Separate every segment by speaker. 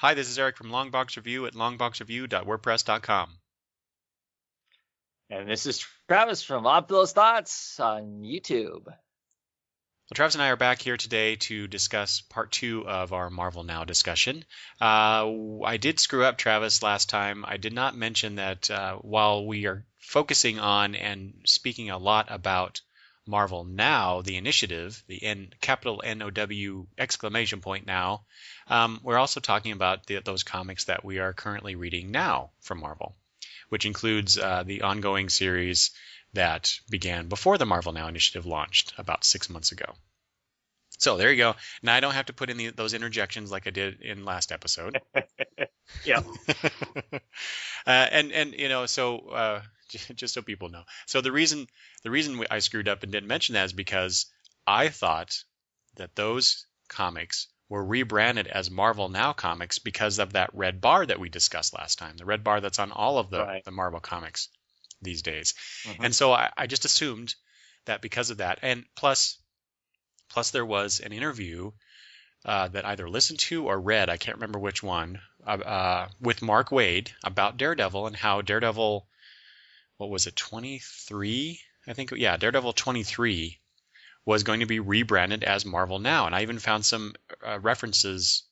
Speaker 1: Hi, this is Eric from Longbox Review at longboxreview.wordpress.com.
Speaker 2: And this is Travis from Odd Those Thoughts on YouTube.
Speaker 1: Well, Travis and I are back here today to discuss part 2 of our Marvel Now discussion. I did screw up, Travis, last time. I did not mention that while we are focusing on and speaking a lot about Marvel Now, the initiative, the capital N-O-W exclamation point now, we're also talking about those comics that we are currently reading now from Marvel, which includes the ongoing series that began before the Marvel Now initiative launched about 6 months ago. So there you go. Now I don't have to put in those interjections like I did in last episode.
Speaker 2: Yeah.
Speaker 1: Just so people know. So the reason I screwed up and didn't mention that is because I thought that those comics were rebranded as Marvel Now comics because of that red bar that we discussed last time, the red bar that's on all of the Marvel comics these days. Mm-hmm. And so I just assumed that because of that, and plus there was an interview that I either listened to or read, I can't remember which one, with Mark Waid about Daredevil and how Daredevil, what was it, 23? I think, yeah, Daredevil 23 was going to be rebranded as Marvel Now. And I even found some references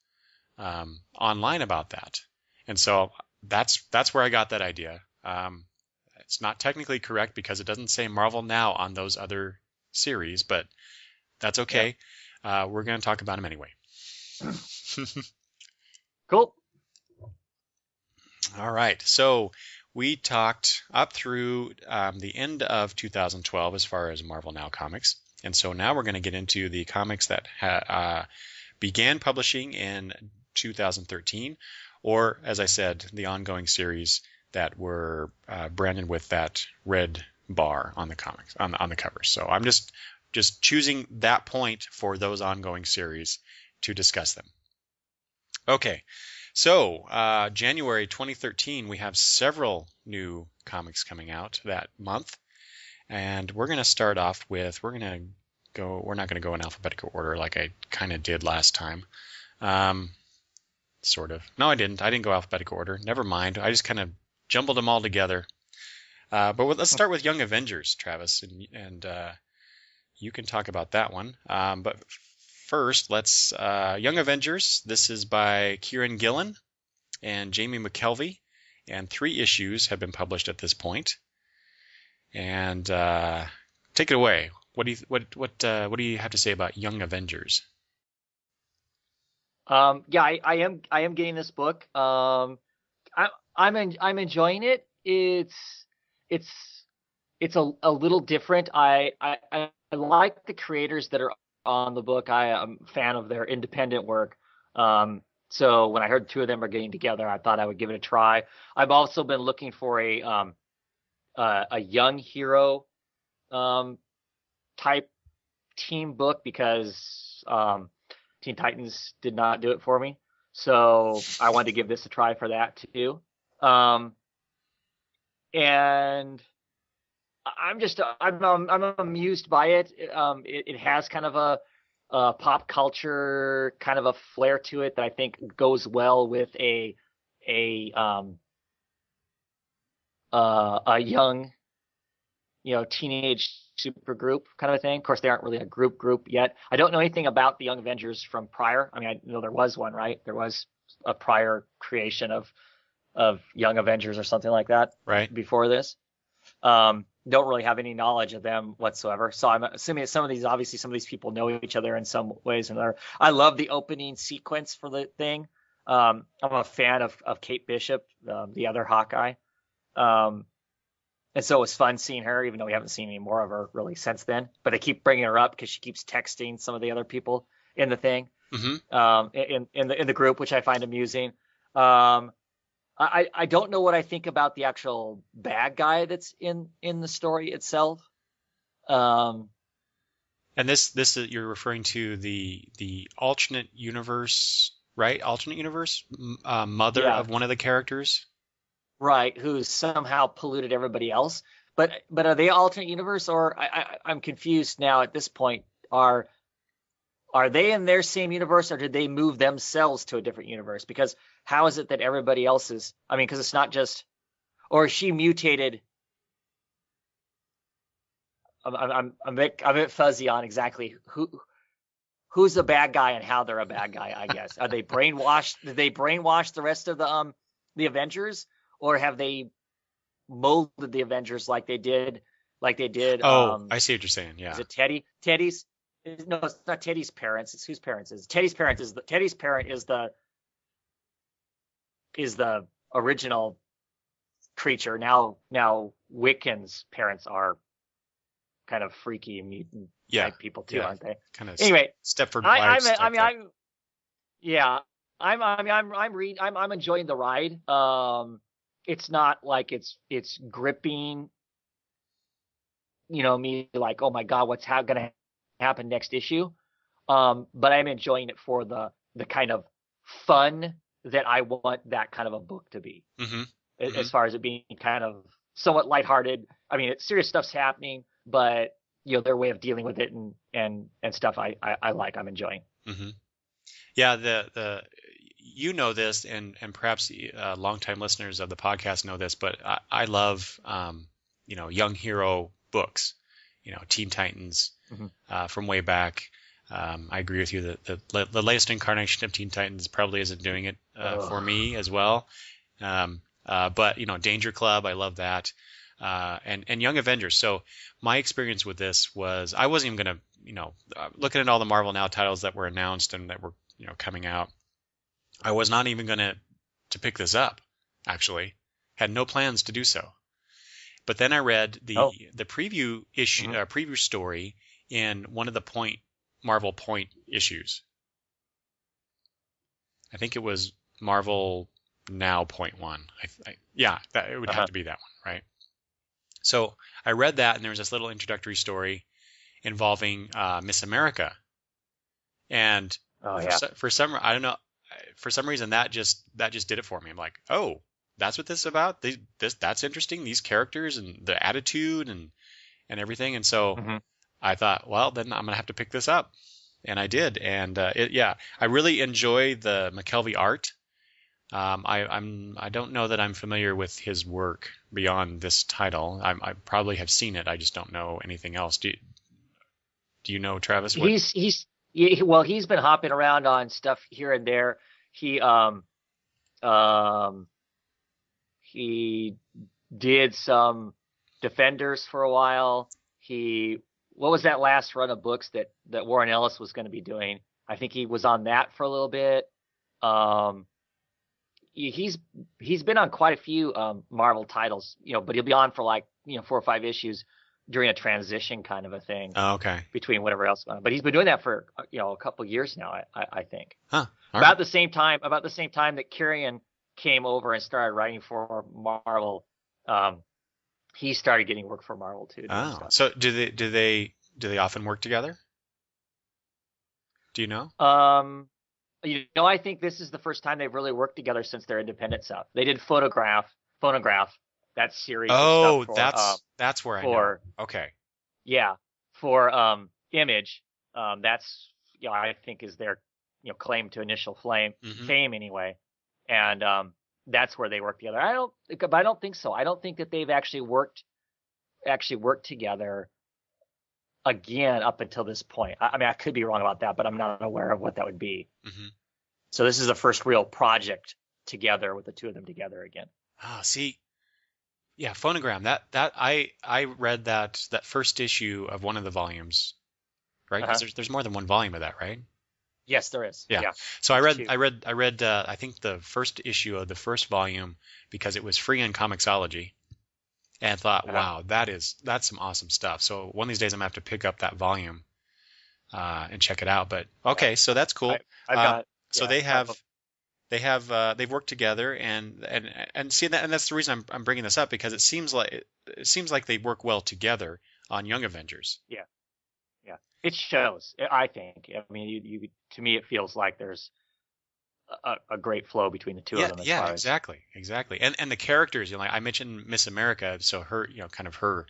Speaker 1: online about that. And so that's where I got that idea. It's not technically correct because it doesn't say Marvel Now on those other series, but that's okay. Yeah. We're going to talk about them anyway.
Speaker 2: Cool.
Speaker 1: All right. So we talked up through the end of 2012 as far as Marvel Now comics. And so now we're going to get into the comics that began publishing in 2013, or, as I said, the ongoing series that were branded with that red bar on the comics on the covers. So I'm just choosing that point for those ongoing series to discuss them. Okay, so January 2013, we have several new comics coming out that month. And we're going to start off with, we're not going to go in alphabetical order like I kind of did last time. Sort of. No, I didn't. I didn't go alphabetical order. Never mind. I just kind of jumbled them all together. But let's start with Young Avengers, Travis, and you can talk about that one. But first, let's Young Avengers. This is by Kieran Gillen and Jamie McKelvey, and 3 issues have been published at this point. And take it away. What do you have to say about Young Avengers?
Speaker 2: Yeah, I am getting this book. I'm enjoying it. It's a little different. I like the creators that are on the book. I am a fan of their independent work. So when I heard 2 of them are getting together, I thought I would give it a try. I've also been looking for a young hero type team book because Teen Titans did not do it for me. So I wanted to give this a try for that too. And I'm amused by it. It has kind of a pop culture kind of a flair to it that I think goes well with a young, teenage super group kind of a thing. Of course, they aren't really a group yet. I don't know anything about the Young Avengers from prior. I mean, I know there was one, right? There was a prior creation of Young Avengers or something like that,
Speaker 1: right,
Speaker 2: before this. Don't really have any knowledge of them whatsoever. So I'm assuming some of these people know each other in some ways or another. I love the opening sequence for the thing. I'm a fan of Kate Bishop, the other Hawkeye. And so it was fun seeing her, even though we haven't seen any more of her really since then. But they keep bringing her up because she keeps texting some of the other people in the thing, in the group, which I find amusing. I don't know what I think about the actual bad guy that's in the story itself.
Speaker 1: And this you're referring to the alternate universe, right? Alternate universe mother of one of the characters.
Speaker 2: Right, who's somehow polluted everybody else. But are they alternate universe, or I'm confused now at this point. Are are they in their same universe, or did they move themselves to a different universe? Because how is it that everybody else is? I mean, because it's not just, or is she mutated? I'm a bit fuzzy on exactly who's the bad guy and how they're a bad guy. I guess are they brainwashed? Did they brainwash the rest of the Avengers, or have they molded the Avengers like they did?
Speaker 1: Oh, I see what you're saying. Yeah.
Speaker 2: Is it Teddy? Teddy's? No, it's not Teddy's parents. It's whose parents is Teddy's parent is the original creature. Now Wiccan's parents are kind of freaky mutant type people too, aren't they?
Speaker 1: Kind of.
Speaker 2: Anyway,
Speaker 1: Stepford
Speaker 2: I'm enjoying the ride. It's not like it's gripping, me like, oh my God, what's gonna happen next issue? But I'm enjoying it for the kind of fun that I want that kind of a book to be. As far as it being kind of somewhat lighthearted. I mean, serious stuff's happening, but their way of dealing with it and stuff I like. I'm enjoying.
Speaker 1: Yeah, the this, and perhaps longtime listeners of the podcast know this, but I love young hero books. Teen Titans from way back. I agree with you that the latest incarnation of Teen Titans probably isn't doing it for me as well. But Danger Club, I love that. And Young Avengers. So my experience with this was I wasn't even gonna, looking at all the Marvel Now titles that were announced and that were coming out, I was not even gonna to pick this up. Actually, had no plans to do so. But then I read the preview issue, preview story in one of the Marvel Point issues. I think it was Marvel Now .1. It would have to be that one, right? So I read that, and there was this little introductory story involving Miss America, and for some reason that just did it for me. I'm like, oh, that's what this is about. That's interesting. These characters and the attitude and everything. And so I thought, well, then I'm gonna have to pick this up, and I did. And I really enjoy the McKelvey art. I don't know that I'm familiar with his work beyond this title. I probably have seen it. I just don't know anything else. Do you know, Travis?
Speaker 2: He's been hopping around on stuff here and there. He did some Defenders for a while. What was that last run of books that Warren Ellis was going to be doing? I think he was on that for a little bit. He's been on quite a few Marvel titles, but he'll be on for 4 or 5 issues during a transition kind of a thing.
Speaker 1: Oh, okay.
Speaker 2: Between whatever else, but he's been doing that for a couple years now. I think.
Speaker 1: Huh.
Speaker 2: About the same time that Kieran came over and started writing for Marvel, he started getting work for Marvel too.
Speaker 1: Oh, so do they often work together? Do you know?
Speaker 2: I think this is the first time they've really worked together since their independent stuff. They did Phonograph, that series.
Speaker 1: Oh,
Speaker 2: for,
Speaker 1: that's where I know. Okay.
Speaker 2: Yeah, for Image, that's I think is their claim to initial fame anyway, and that's where they work together. I don't think so. I don't think that they've actually worked together again up until this point. I mean, I could be wrong about that, but I'm not aware of what that would be. So this is the first real project together with the two of them together again.
Speaker 1: Oh, see, yeah, Phonogram. That I read that first issue of one of the volumes, right? Because there's more than one volume of that, right?
Speaker 2: Yes, there is. Yeah. So
Speaker 1: I read I think the first issue of the first volume because it was free in Comixology, and I thought, wow, that's some awesome stuff. So one of these days I'm gonna have to pick up that volume and check it out. But okay, so that's cool. They've worked together and see that, and that's the reason I'm bringing this up, because it seems like they work well together on Young Avengers.
Speaker 2: Yeah. It shows, I think. I mean, to me, it feels like there's a great flow between the two of them.
Speaker 1: Exactly. And the characters, like I mentioned Miss America, so her, kind of her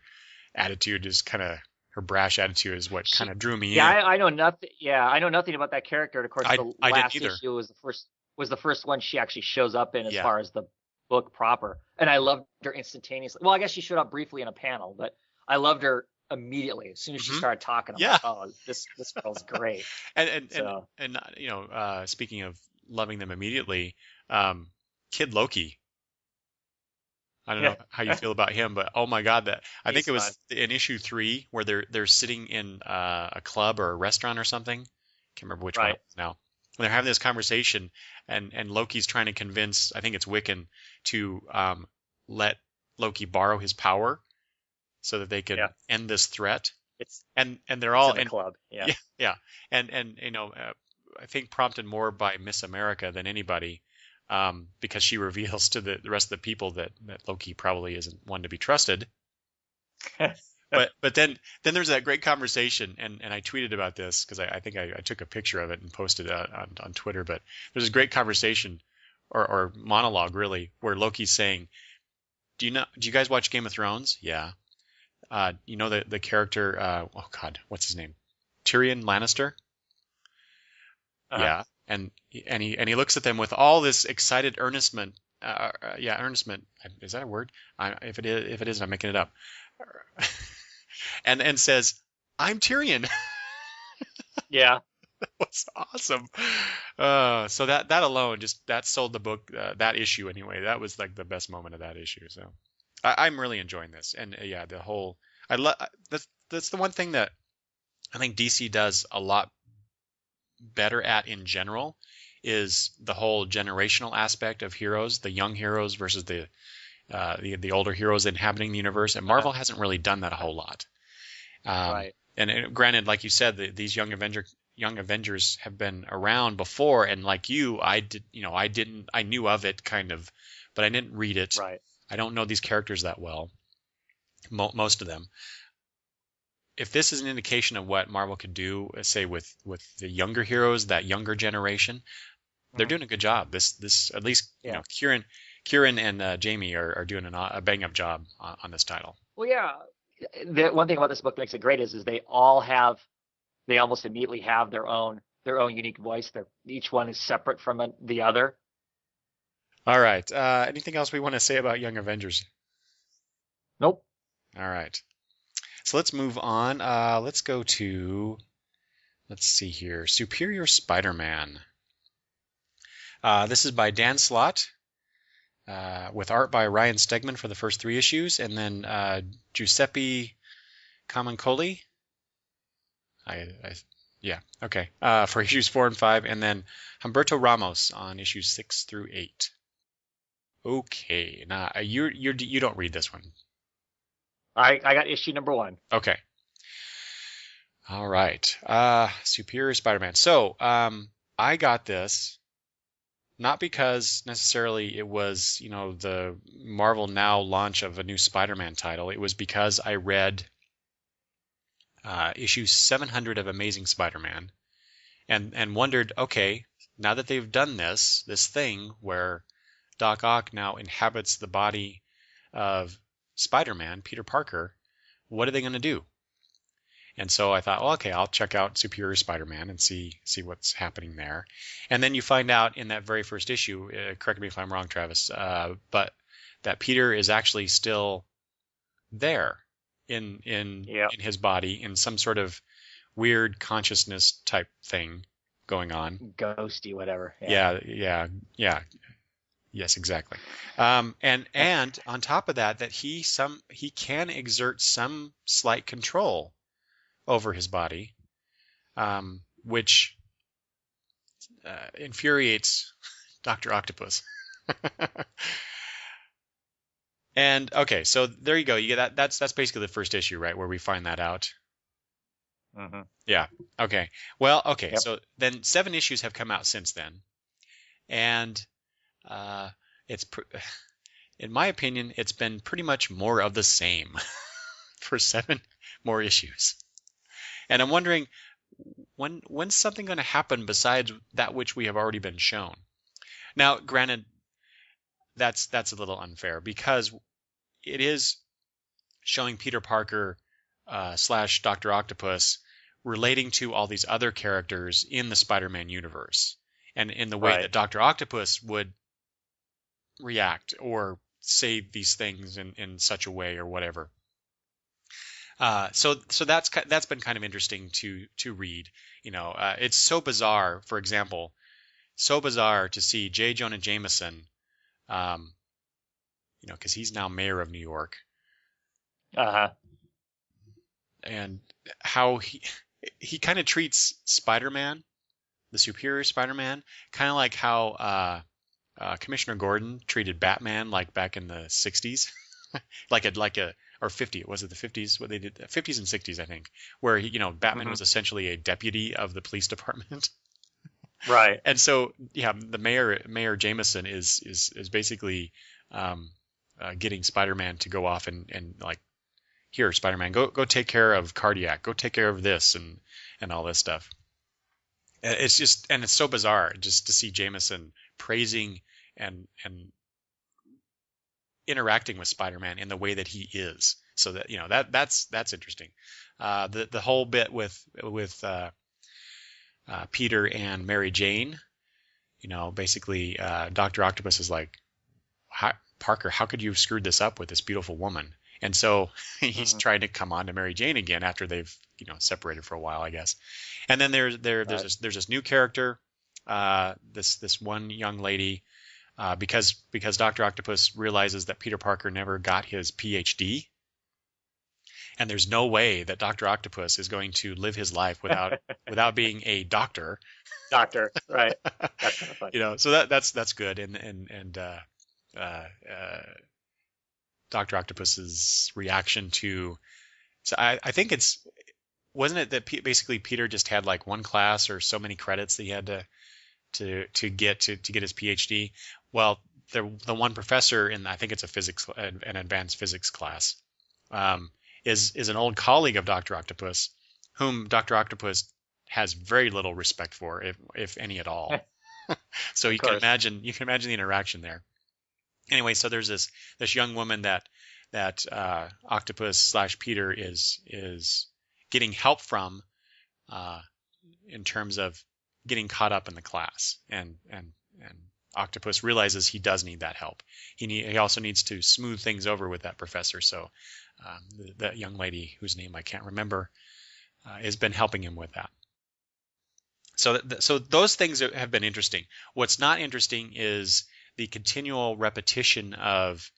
Speaker 1: attitude is kind of her brash attitude is what kind of drew me
Speaker 2: Yeah,
Speaker 1: in.
Speaker 2: I know nothing. Yeah, I know nothing about that character. And of course, the
Speaker 1: I didn't
Speaker 2: last
Speaker 1: either.
Speaker 2: issue was the first one she actually shows up in as
Speaker 1: Yeah.
Speaker 2: far as the book proper. And I loved her instantaneously. Well, I guess she showed up briefly in a panel, but I loved her immediately as soon as she started talking. I'm like, oh, this girl's great.
Speaker 1: And you know, speaking of loving them immediately, Kid Loki. I don't know how you feel about him, but oh my God, I think it was in issue 3 where they're sitting in a club or a restaurant or something. Can't remember which one it is now. And they're having this conversation, and Loki's trying to convince, I think it's Wiccan, to let Loki borrow his power so that they can end this threat. And they're all
Speaker 2: in the club.
Speaker 1: Yeah. And you know, I think prompted more by Miss America than anybody. Because she reveals to the rest of the people that Loki probably isn't one to be trusted. but then there's that great conversation, and I tweeted about this because I think I took a picture of it and posted it on Twitter. But there's a great conversation or monologue really where Loki's saying, "Do you guys watch Game of Thrones? Yeah. You know the character? Oh God, what's his name? Tyrion Lannister? Yeah." And he looks at them with all this excited earnestment. Earnestment. Is that a word? If it is, I'm making it up. and says, "I'm Tyrion."
Speaker 2: Yeah.
Speaker 1: That was awesome. So that alone that sold the book, that issue anyway. That was like the best moment of that issue. So I'm really enjoying this. And the whole that's the one thing that I think DC does a lot better at in general is the whole generational aspect of heroes, the young heroes versus the older heroes inhabiting the universe, and Marvel hasn't really done that a whole lot.
Speaker 2: Right.
Speaker 1: And granted, like you said, these young Avengers have been around before, and like you, I knew of it kind of, but I didn't read it.
Speaker 2: Right.
Speaker 1: I don't know these characters that well, most of them. If this is an indication of what Marvel could do, say with the younger heroes, that younger generation, they're doing a good job. This at least you know, Kieran and Jamie are doing a bang up job on this title.
Speaker 2: Well, yeah. The one thing about this book that makes it great is they almost immediately have their own unique voice. Each one is separate from the other.
Speaker 1: All right. Anything else we want to say about Young Avengers?
Speaker 2: Nope.
Speaker 1: All right. So let's move on. Let's go to, let's see here, Superior Spider-Man. This is by Dan Slott, with art by Ryan Stegman for the first 3 issues, and then Giuseppe Camuncoli. For issues 4 and 5, and then Humberto Ramos on issues 6 through 8. Okay, now you don't read this one.
Speaker 2: I got issue number 1.
Speaker 1: Okay. All right. Superior Spider-Man. So I got this not because necessarily it was, the Marvel Now launch of a new Spider-Man title. It was because I read issue 700 of Amazing Spider-Man and wondered, okay, now that they've done this thing where Doc Ock now inhabits the body of Spider-Man, Peter Parker, what are they going to do? And so I thought, well, okay, I'll check out Superior Spider-Man and see what's happening there. And then you find out in that very first issue, correct me if I'm wrong, Travis, but that Peter is actually still there in his body in some sort of weird consciousness type thing going on.
Speaker 2: Ghosty, whatever.
Speaker 1: Yeah. Yes, exactly. And on top of that he can exert some slight control over his body, which infuriates Dr. Octopus. And okay, so there you go. You get that. That's basically the first issue, right, where we find that out.
Speaker 2: Mm-hmm.
Speaker 1: Yeah. Okay. Well, okay.
Speaker 2: Yep.
Speaker 1: So then 7 issues have come out since then, and in my opinion, it's been pretty much more of the same for 7 more issues. And I'm wondering, when's something going to happen besides that which we have already been shown? Now, granted, that's a little unfair because it is showing Peter Parker slash Dr. Octopus relating to all these other characters in the Spider-Man universe, and in the way that Dr. Octopus would react or say these things in such a way or whatever. So that's been kind of interesting to read. It's so bizarre. For example, so bizarre to see J. Jonah Jameson, because he's now mayor of New York. And how he kind of treats Spider-Man, the superior Spider-Man, kind of like how Commissioner Gordon treated Batman, like back in the 60s, or 50. Was it the 50s? What they did, 50s and 60s, I think, where Batman was essentially a deputy of the police department.
Speaker 2: Right.
Speaker 1: And so, yeah, the Mayor Jameson is basically getting Spider-Man to go off and like, here, Spider-Man, go take care of Cardiac, go take care of this and all this stuff. It's so bizarre just to see Jameson praising and interacting with Spider-Man in the way that he is. So that that's interesting. The whole bit with Peter and Mary Jane, basically Dr. Octopus is like, Parker, how could you have screwed this up with this beautiful woman? And so he's trying to come on to Mary Jane again after they've separated for a while, I guess. And then there's this new character, this one young lady, because Dr. Octopus realizes that Peter Parker never got his PhD, and there's no way that Dr. Octopus is going to live his life without being a doctor.
Speaker 2: Doctor, right? That's kind of funny.
Speaker 1: So that's good, and Dr. Octopus's reaction to, so I think wasn't it that basically Peter just had like one class or so many credits that he had to get his PhD. Well, the one professor in, I think it's an advanced physics class, is an old colleague of Dr. Octopus, whom Dr. Octopus has very little respect for, if any at all. So you can imagine the interaction there. Anyway, so there's this young woman that Octopus / Peter is getting help from, in terms of getting caught up in the class, and Octopus realizes he does need that help. He also needs to smooth things over with that professor. So that young lady, whose name I can't remember, has been helping him with that. So those things have been interesting. What's not interesting is the continual repetition of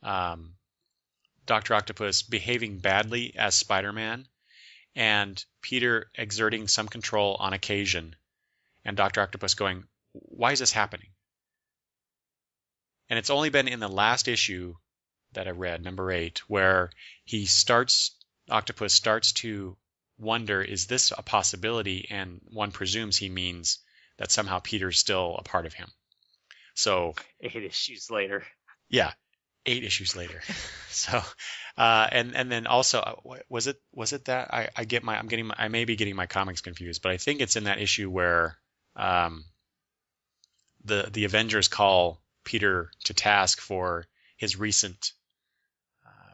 Speaker 1: Dr. Octopus behaving badly as Spider-Man, and Peter exerting some control on occasion, and Dr. Octopus going, why is this happening? And it's only been in the last issue that I read, number 8, where Octopus starts to wonder, is this a possibility? And one presumes he means that somehow Peter's still a part of him. So
Speaker 2: 8 issues later.
Speaker 1: Yeah, 8 issues later. So, and then also, was it that I may be getting my comics confused, but I think it's in that issue where the Avengers call Peter to task for his recent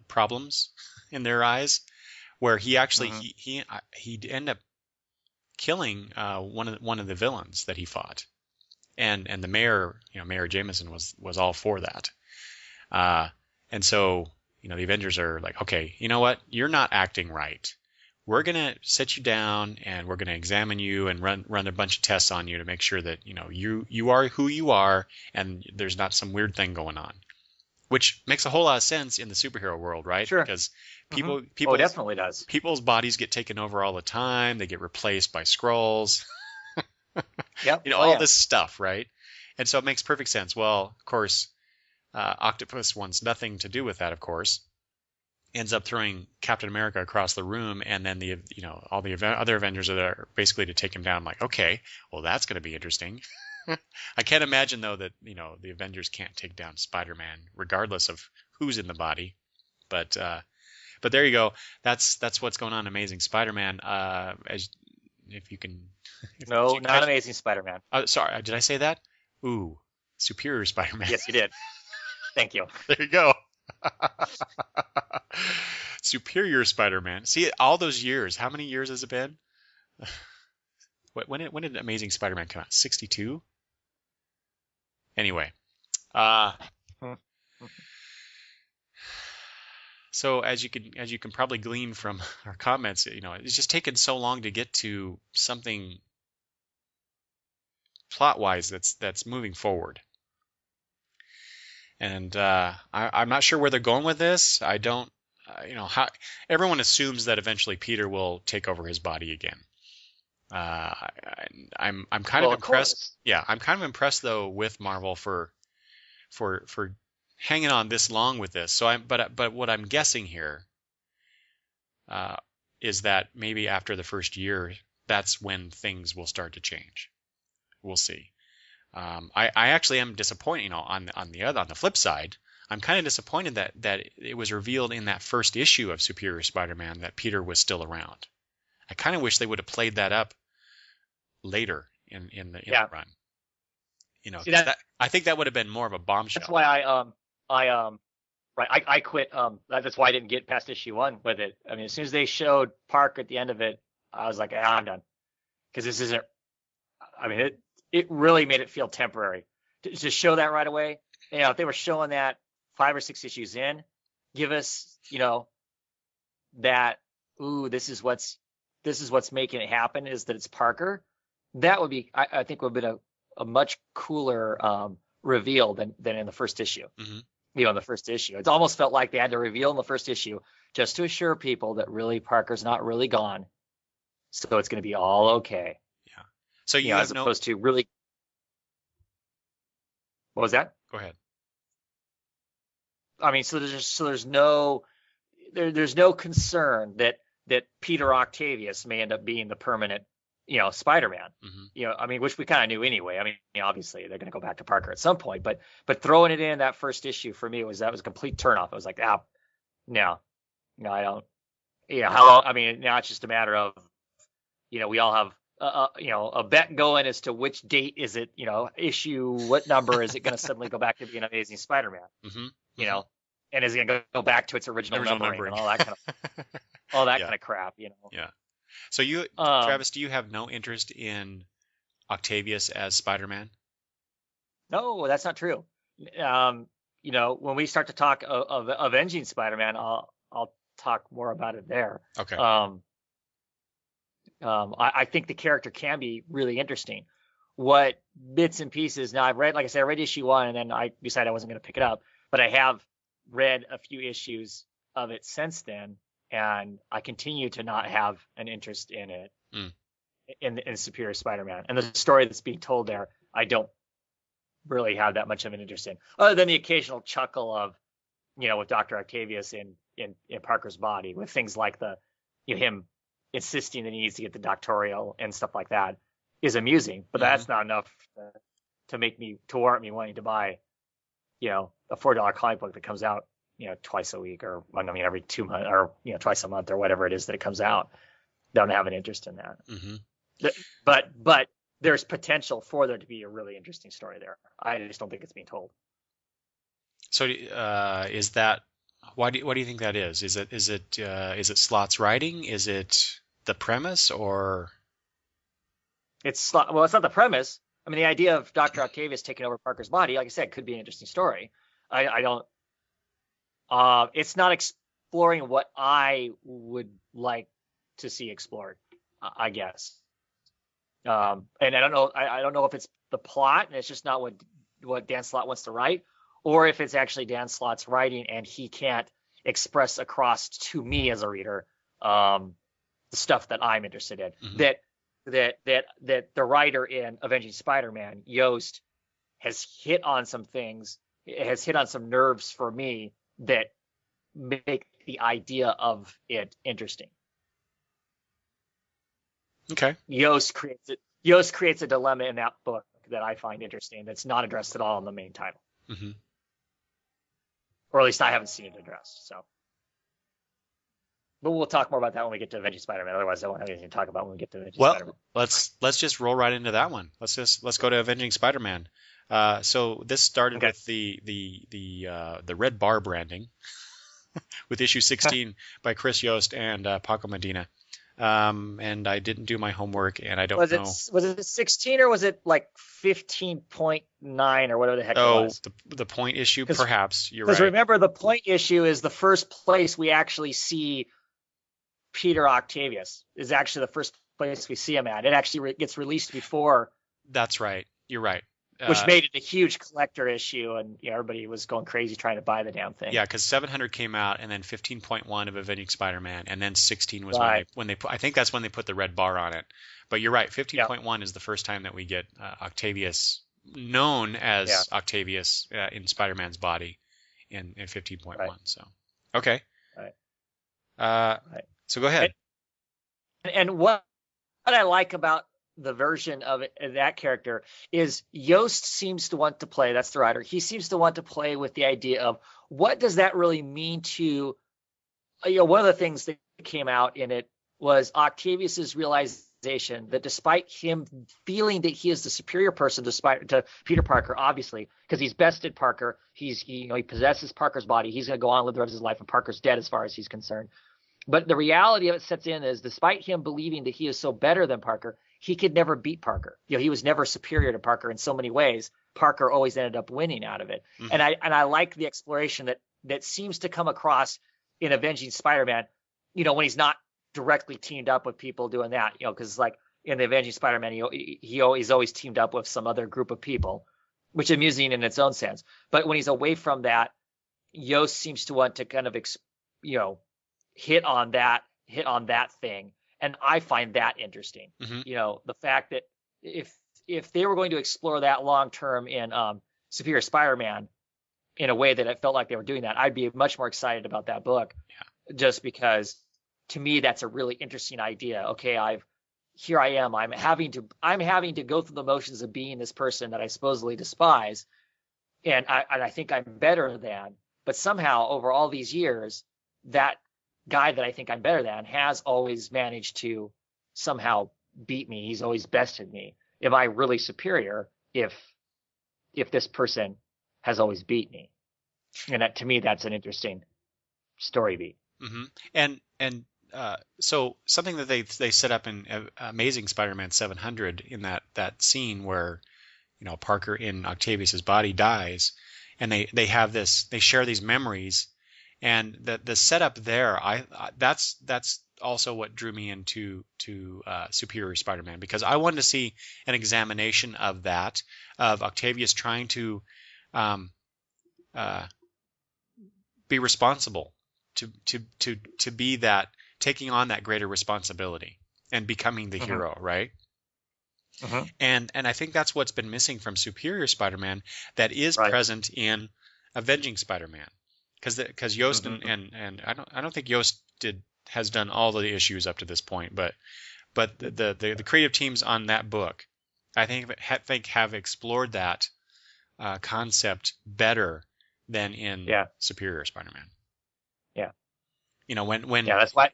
Speaker 1: problems in their eyes, where he actually he ended up killing one of the villains that he fought. And the mayor, Mayor Jameson was all for that. And so, the Avengers are like, okay, you know what? You're not acting right. We're going to sit you down and we're going to examine you and run a bunch of tests on you to make sure that, you are who you are and there's not some weird thing going on. Which makes a whole lot of sense in the superhero world, right?
Speaker 2: Sure.
Speaker 1: Because people
Speaker 2: it definitely does.
Speaker 1: People's bodies get taken over all the time. They get replaced by Skrulls.
Speaker 2: Yep.
Speaker 1: All this stuff, right? And so it makes perfect sense. Well, of course, Octopus wants nothing to do with that, of course. Ends up throwing Captain America across the room, and then all the other Avengers are there basically to take him down. I'm like, okay, well, that's going to be interesting. I can't imagine, though, that the Avengers can't take down Spider-Man, regardless of who's in the body. But there you go. That's what's going on in Amazing Spider-Man. If you can.
Speaker 2: No, not Amazing Spider-Man.
Speaker 1: Sorry, did I say that? Ooh, Superior Spider-Man.
Speaker 2: Yes, you did. Thank you.
Speaker 1: There you go. Superior Spider-Man. See, all those years. How many years has it been? When did Amazing Spider-Man come out? 62? Anyway. So as you can probably glean from our comments, it's just taken so long to get to something plot-wise that's moving forward. And I'm not sure where they're going with this. I don't, how everyone assumes that eventually Peter will take over his body again. I'm kind of impressed. Yeah, I'm kind of impressed though with Marvel for hanging on this long with this. So but what I'm guessing here is that maybe after the first year, that's when things will start to change. We'll see. I actually am disappointed. On the flip side, I'm kind of disappointed that it was revealed in that first issue of Superior Spider-Man that Peter was still around. I kind of wish they would have played that up later in the run. See, I think that would have been more of a bombshell.
Speaker 2: That's why I quit. That's why I didn't get past issue 1 with it. I mean, as soon as they showed Park at the end of it, I was like, I'm done, because this isn't. I mean, it really made it feel temporary to show that right away. If they were showing that 5 or 6 issues in, give us, that this is what's making it happen, is that it's Parker. That would be, I think, would have been a much cooler reveal than in the first issue.
Speaker 1: Mm-hmm.
Speaker 2: In the first issue, it almost felt like they had to reveal in the first issue just to assure people that really Parker's not really gone, so it's going to be all okay.
Speaker 1: Yeah. So you have
Speaker 2: as opposed to really. What was that?
Speaker 1: Go ahead.
Speaker 2: I mean, so there's no concern that Peter Octavius may end up being the permanent, Spider-Man.
Speaker 1: Mm-hmm.
Speaker 2: I mean, which we kind of knew anyway. I mean, obviously they're going to go back to Parker at some point, but throwing it in that first issue for me was a complete turnoff. I was like, no, I don't. How long? I mean, now it's just a matter of, we all have a bet going as to which date is it, issue, what number is it going to suddenly go back to being Amazing Spider-Man?
Speaker 1: Mm-hmm.
Speaker 2: And is it going to go back to its original numbering and all that kind of crap,
Speaker 1: Yeah. So Travis, do you have no interest in Octavius as Spider-Man?
Speaker 2: No, that's not true. When we start to talk of Avenging Spider-Man, I'll talk more about it there.
Speaker 1: Okay.
Speaker 2: I think the character can be really interesting. What bits and pieces, now I read issue 1, and then I decided I wasn't going to pick it up, but I have read a few issues of it since then, and I continue to not have an interest in it, in Superior Spider-Man. And the story that's being told there, I don't really have that much of an interest in, other than the occasional chuckle of, with Dr. Octavius in Parker's body, with things like him insisting that he needs to get the doctoral and stuff like that, is amusing. But that's not enough to warrant me wanting to buy, a $4 comic book that comes out, twice a week, or every 2 months, or twice a month, or whatever it is that it comes out. Don't have an interest in that.
Speaker 1: Mm-hmm.
Speaker 2: But there's potential for there to be a really interesting story there. I just don't think it's being told.
Speaker 1: So is that what do you think that is? Is it Slott's writing? Is it the premise, or?
Speaker 2: It's not the premise. I mean, the idea of Dr. Octavius taking over Parker's body, like I said, could be an interesting story. I don't. It's not exploring what I would like to see explored, I guess. And I don't know. I don't know if it's the plot and it's just not what Dan Slott wants to write, or if it's actually Dan Slott's writing and he can't express across to me as a reader the stuff that I'm interested in. Mm-hmm. That the writer in Avenging Spider-Man, Yost, has hit on some things, has hit on some nerves for me that make the idea of it interesting.
Speaker 1: Okay.
Speaker 2: Yost creates a dilemma in that book that I find interesting that's not addressed at all in the main title.
Speaker 1: Mm-hmm.
Speaker 2: Or at least I haven't seen it addressed. So, but we'll talk more about that when we get to Avenging Spider-Man. Otherwise, I won't have anything to talk about when we get to Avenging Spider-Man.
Speaker 1: Let's just roll right into that one. Let's go to Avenging Spider-Man. So this started with the red bar branding. with issue 16 by Chris Yost and Paco Medina. And I didn't do my homework, and I don't know.
Speaker 2: Was it 16 or was it like 15.9 or whatever the heck it was?
Speaker 1: The point issue, perhaps. You're right.
Speaker 2: Because remember, the point issue is the first place we actually see Peter Octavius. Is actually the first place we see him at. It actually gets released before.
Speaker 1: That's right. You're right.
Speaker 2: Which made it a huge collector issue, and everybody was going crazy trying to buy the damn thing.
Speaker 1: Yeah, because 700 came out, and then 15.1 of Avenging Spider-Man, and then 16 was when they put. I think that's when they put the red bar on it. But you're right. 15.1 is the first time that we get Octavius, known as Octavius, in Spider-Man's body, in 15.1. Right. So, okay. Right. So go ahead.
Speaker 2: And what I like about the version of that character is Yost seems to want to play, that's the writer, he seems to want to play with the idea of what does that really mean to, one of the things that came out in it was Octavius's realization that despite him feeling that he is the superior person to Peter Parker, obviously, because he's bested Parker, he possesses Parker's body, he's going to go on and live the rest of his life, and Parker's dead as far as he's concerned. But the reality of it sets in is despite him believing that he is so better than Parker, he could never beat Parker. He was never superior to Parker in so many ways. Parker always ended up winning out of it. Mm-hmm. And I like the exploration that seems to come across in Avenging Spider-Man, when he's not directly teamed up with people doing that, because like in the Avenging Spider-Man, he's always teamed up with some other group of people, which is amusing in its own sense. But when he's away from that, Yost seems to want to kind of, hit on that thing. And I find that interesting. Mm-hmm. The fact that if they were going to explore that long term in Superior Spider-Man in a way that it felt like they were doing that, I'd be much more excited about that book. Yeah. Just because to me that's a really interesting idea. Okay, here I am. I'm having to go through the motions of being this person that I supposedly despise, and I think I'm better than. But somehow over all these years, that guy that I think I'm better than has always managed to somehow beat me. He's always bested me. Am I really superior if this person has always beat me? And to me, that's an interesting story beat.
Speaker 1: Mm-hmm. And so something that they set up in Amazing Spider-Man 700 in that scene where Parker in Octavius's body dies, and they have they share these memories. And the setup there, that's also what drew me into Superior Spider-Man, because I wanted to see an examination of that, of Octavius trying to be responsible, to be that, taking on that greater responsibility and becoming the hero, right? Uh-huh. And I think that's what's been missing from Superior Spider-Man that is present in Avenging Spider-Man. Because Yost and I don't think Yost has done all of the issues up to this point, but the creative teams on that book, I think have explored that concept better than in Superior Spider-Man. Yeah. When
Speaker 2: that's why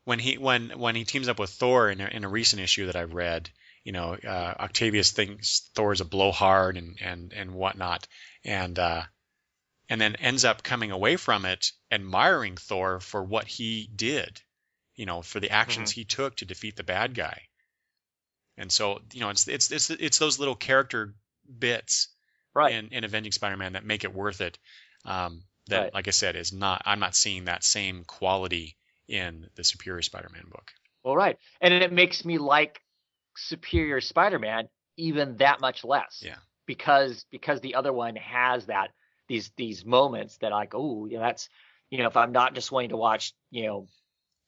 Speaker 1: when he teams up with Thor in a recent issue that I've read, Octavius thinks Thor's a blowhard and whatnot, and then ends up coming away from it, admiring Thor for what he did, for the actions he took to defeat the bad guy. And so, it's those little character bits in Avenging Spider-Man that make it worth it. Like I said, I'm not seeing that same quality in the Superior Spider-Man book.
Speaker 2: Well, right. And it makes me like Superior Spider-Man even that much less.
Speaker 1: Yeah.
Speaker 2: Because the other one has that, these moments that like, that's, if I'm not just wanting to watch,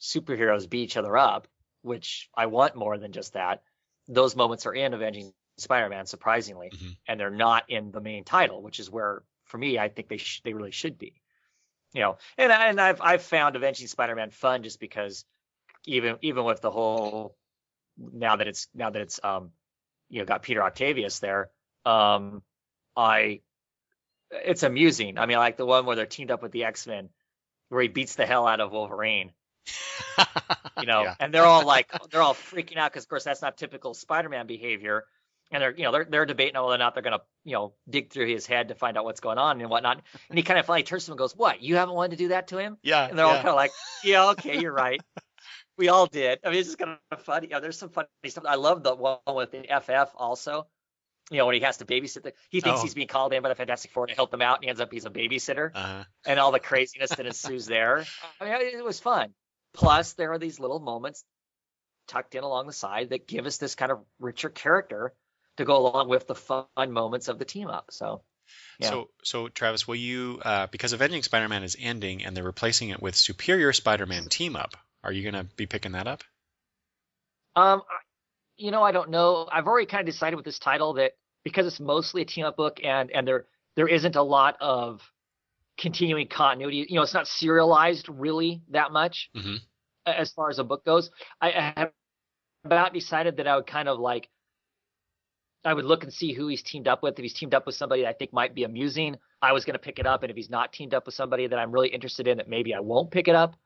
Speaker 2: superheroes beat each other up, which I want more than just that, those moments are in Avenging Spider-Man, surprisingly, and they're not in the main title, which is where, for me, I think they really should be. And I've found Avenging Spider-Man fun just because even with the whole now that it's got Peter Octavius there, it's amusing. I mean, like the one where they're teamed up with the X-Men, where he beats the hell out of Wolverine. And they're all freaking out because, of course, that's not typical Spider-Man behavior. and they're debating whether or not they're gonna dig through his head to find out what's going on and whatnot. And he kind of finally turns to him and goes, "What? You haven't wanted to do that to him?"
Speaker 1: Yeah.
Speaker 2: And they're all kind of like, "Yeah, okay, you're right. We all did." I mean, it's just kind of funny. There's some funny stuff. I love the one with the FF also. When he has to babysit, he thinks he's being called in by the Fantastic Four to help them out, and he ends up he's a babysitter, and all the craziness that ensues there. I mean, it was fun. Plus, there are these little moments tucked in along the side that give us this kind of richer character to go along with the fun moments of the team up. So, yeah.
Speaker 1: So Travis, will you, because Avenging Spider-Man is ending and they're replacing it with Superior Spider-Man Team Up, are you going to be picking that up?
Speaker 2: I don't know. I've already kind of decided with this title that because it's mostly a team up book and there isn't a lot of continuing continuity. It's not serialized really that much as far as a book goes. I have about decided that I would kind of like, I would look and see who he's teamed up with. If he's teamed up with somebody that I think might be amusing, I was going to pick it up. And if he's not teamed up with somebody that I'm really interested in, that maybe I won't pick it up.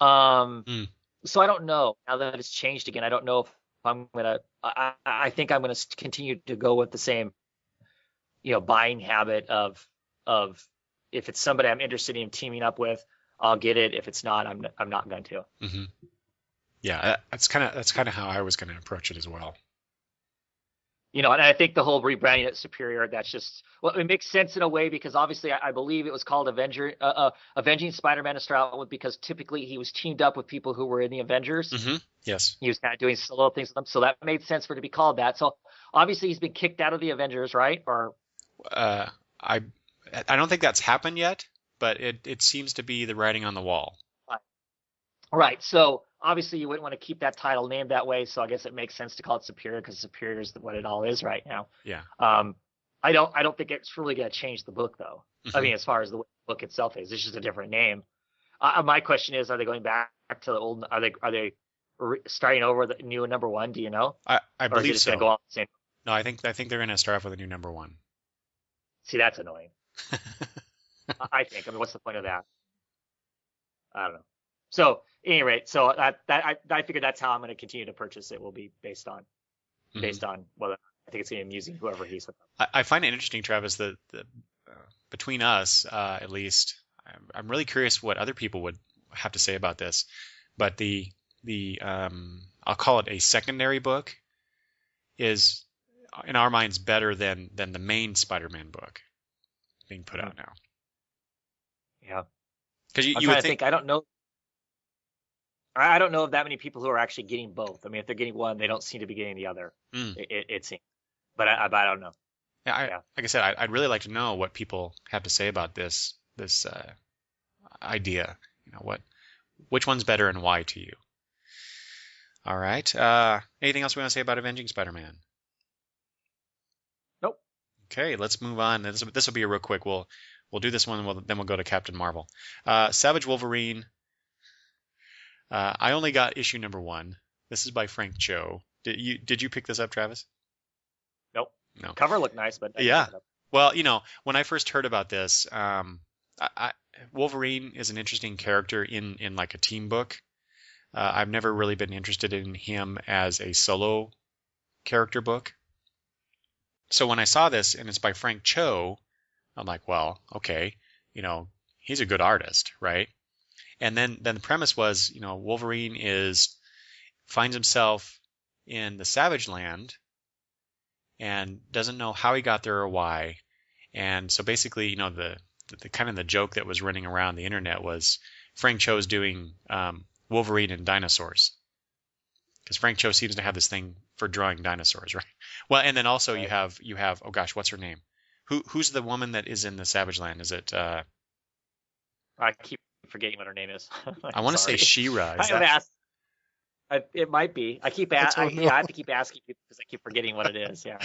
Speaker 2: So I don't know. Now that it's changed again, I don't know if I'm going to, I think I'm going to continue to go with the same, buying habit of if it's somebody I'm interested in teaming up with, I'll get it. If it's not, I'm not going to.
Speaker 1: Mm-hmm. Yeah, that's kind of how I was going to approach it as well.
Speaker 2: And I think the whole rebranding it Superior, that's just, well, it makes sense in a way because obviously I believe it was called Avenging Spider-Man to start with because typically he was teamed up with people who were in the Avengers.
Speaker 1: Mm-hmm. Yes.
Speaker 2: He was kind of doing solo things with them, so that made sense for it to be called that. So obviously he's been kicked out of the Avengers, right? Or
Speaker 1: I don't think that's happened yet, but it seems to be the writing on the wall.
Speaker 2: Right. So obviously you wouldn't want to keep that title named that way. So I guess it makes sense to call it Superior because Superior is what it all is right now.
Speaker 1: Yeah.
Speaker 2: I don't think it's really going to change the book though.
Speaker 1: Mm-hmm.
Speaker 2: I mean, as far as the book itself is, it's just a different name. My question is, are they going back to the old? Are they starting over the new number one? Do you know?
Speaker 1: I
Speaker 2: or
Speaker 1: believe
Speaker 2: is it just
Speaker 1: so.
Speaker 2: Going to go on the same?
Speaker 1: No, I think they're going to start off with a new number one.
Speaker 2: See, that's annoying. I think. I mean, what's the point of that? I don't know. So, at any rate, so I figured that's how I'm going to continue to purchase it. Will be based on whether I think it's going to be amusing whoever he's with.
Speaker 1: I find it interesting, Travis, that between us, at least, I'm really curious what other people would have to say about this. But the I'll call it a secondary book is in our minds better than the main Spider-Man book being put out now.
Speaker 2: Yeah,
Speaker 1: because you
Speaker 2: would
Speaker 1: would
Speaker 2: think I don't know. I don't know of that many people who are actually getting both. I mean, if they're getting one, they don't seem to be getting the other. It seems, but I don't know.
Speaker 1: Yeah, like I said, I'd really like to know what people have to say about this idea. Which one's better and why to you? All right. Anything else we want to say about Avenging Spider-Man?
Speaker 2: Nope.
Speaker 1: Okay, let's move on. This will be a real quick. We'll do this one, then we'll go to Captain Marvel. Savage Wolverine. I only got issue number 1. This is by Frank Cho. Did you pick this up, Travis?
Speaker 2: Nope.
Speaker 1: No.
Speaker 2: Cover looked nice, but
Speaker 1: yeah. Well, when I first heard about this, Wolverine is an interesting character in like a team book. I've never really been interested in him as a solo character book. So when I saw this and it's by Frank Cho, I'm like, well, okay, he's a good artist, right? And then the premise was, Wolverine finds himself in the Savage Land and doesn't know how he got there or why. And so basically, the kind of the joke that was running around the internet was Frank Cho's doing Wolverine and dinosaurs, because Frank Cho seems to have this thing for drawing dinosaurs, right? Well, and then also you have oh gosh, what's her name? Who's the woman that is in the Savage Land? Is it?
Speaker 2: I keep forgetting what her name is.
Speaker 1: I want to say She-Ra.
Speaker 2: It might be. I keep asking. I have to keep asking people because I keep forgetting what it is. Yeah.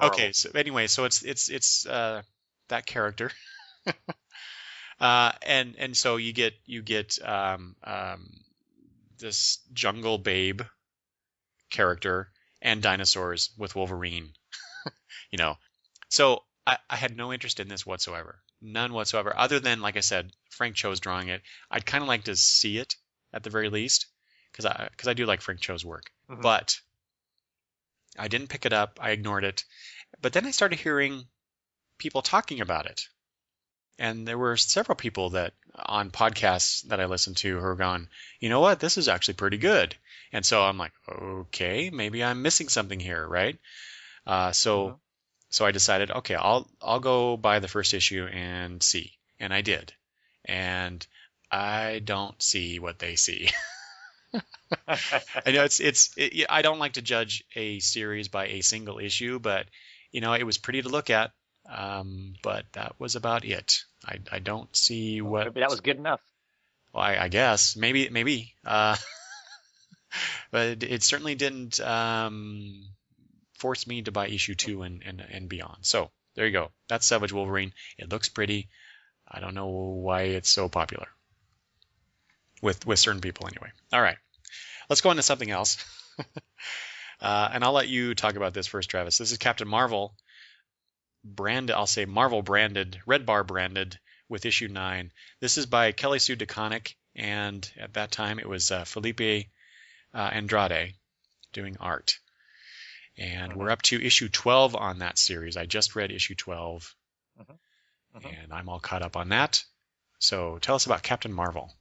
Speaker 1: Okay. So anyway, so it's that character, and so you get this jungle babe character and dinosaurs with Wolverine. So I had no interest in this whatsoever. None whatsoever. Other than, like I said, Frank Cho's drawing it. I'd kind of like to see it at the very least, because I do like Frank Cho's work. Mm-hmm. But I didn't pick it up. I ignored it. But then I started hearing people talking about it. And there were several people that on podcasts that I listened to who were going, you know what, this is actually pretty good. And so I'm like, okay, maybe I'm missing something here, right? So I decided, okay, I'll go buy the first issue and see. And I did. And I don't see what they see. I know I don't like to judge a series by a single issue, but it was pretty to look at. But that was about it. I don't see what.
Speaker 2: Maybe that was good enough.
Speaker 1: Well, I guess maybe. But it certainly didn't force me to buy issue 2 and beyond. So there you go. That's Savage Wolverine. It looks pretty. I don't know why it's so popular with certain people anyway. All right, let's go on to something else. And I'll let you talk about this first, Travis. This is Captain Marvel. I'll say Marvel branded, Red Bar branded with issue 9. This is by Kelly Sue DeConnick, and at that time it was Felipe Andrade doing art. And we're up to issue 12 on that series. I just read issue 12, and I'm all caught up on that. So tell us about Captain Marvel.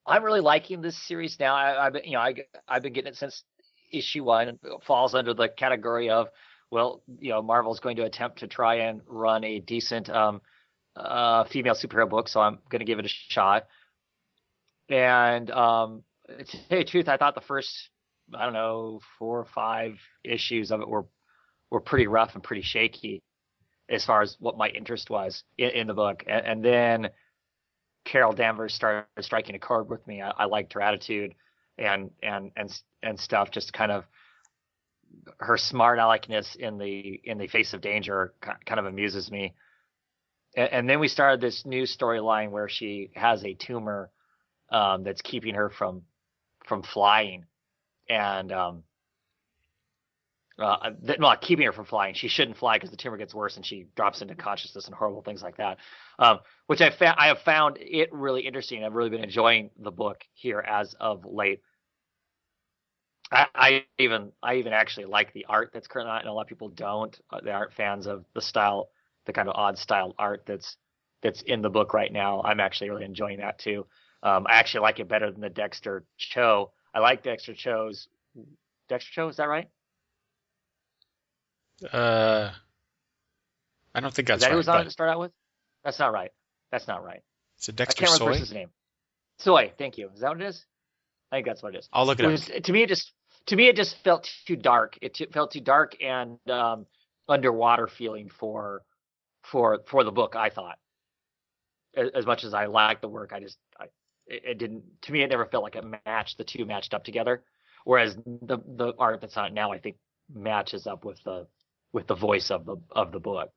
Speaker 2: I'm really liking this series now. I've been getting it since issue 1. It falls under the category of, Marvel's going to attempt to try and run a decent female superhero book, so I'm going to give it a shot. And to tell you the truth, I thought the first, 4 or 5 issues of it were pretty rough and pretty shaky as far as what my interest was in the book. And then Carol Danvers started striking a chord with me. I liked her attitude and stuff, just kind of her smart aleckness in the face of danger kind of amuses me. And then we started this new storyline where she has a tumor that's keeping her from flying, and not keeping her from flying. She shouldn't fly because the tumor gets worse and she drops into consciousness and horrible things like that. Which I have found it really interesting. I've really been enjoying the book here as of late. I even actually like the art that's currently out, and a lot of people don't. They aren't fans of the style, the kind of odd style art that's in the book right now. I'm actually really enjoying that too. I actually like it better than the Dexter Cho. I like Dexter Cho's. Dexter Cho, is that right?
Speaker 1: I don't think that's right.
Speaker 2: Is that who was on it to start out with? That's not right.
Speaker 1: Is it Dexter
Speaker 2: I can't
Speaker 1: Soy?
Speaker 2: remember his name. Soy, thank you. Is that what it is? I think that's what it is.
Speaker 1: I'll look it up.
Speaker 2: To me, it just felt too dark. It felt too dark and underwater feeling for the book. I thought, as much as I liked the work, it didn't. To me, it never felt like it matched. The two matched up together. Whereas the art that's on it now, I think, matches up with the voice of the book.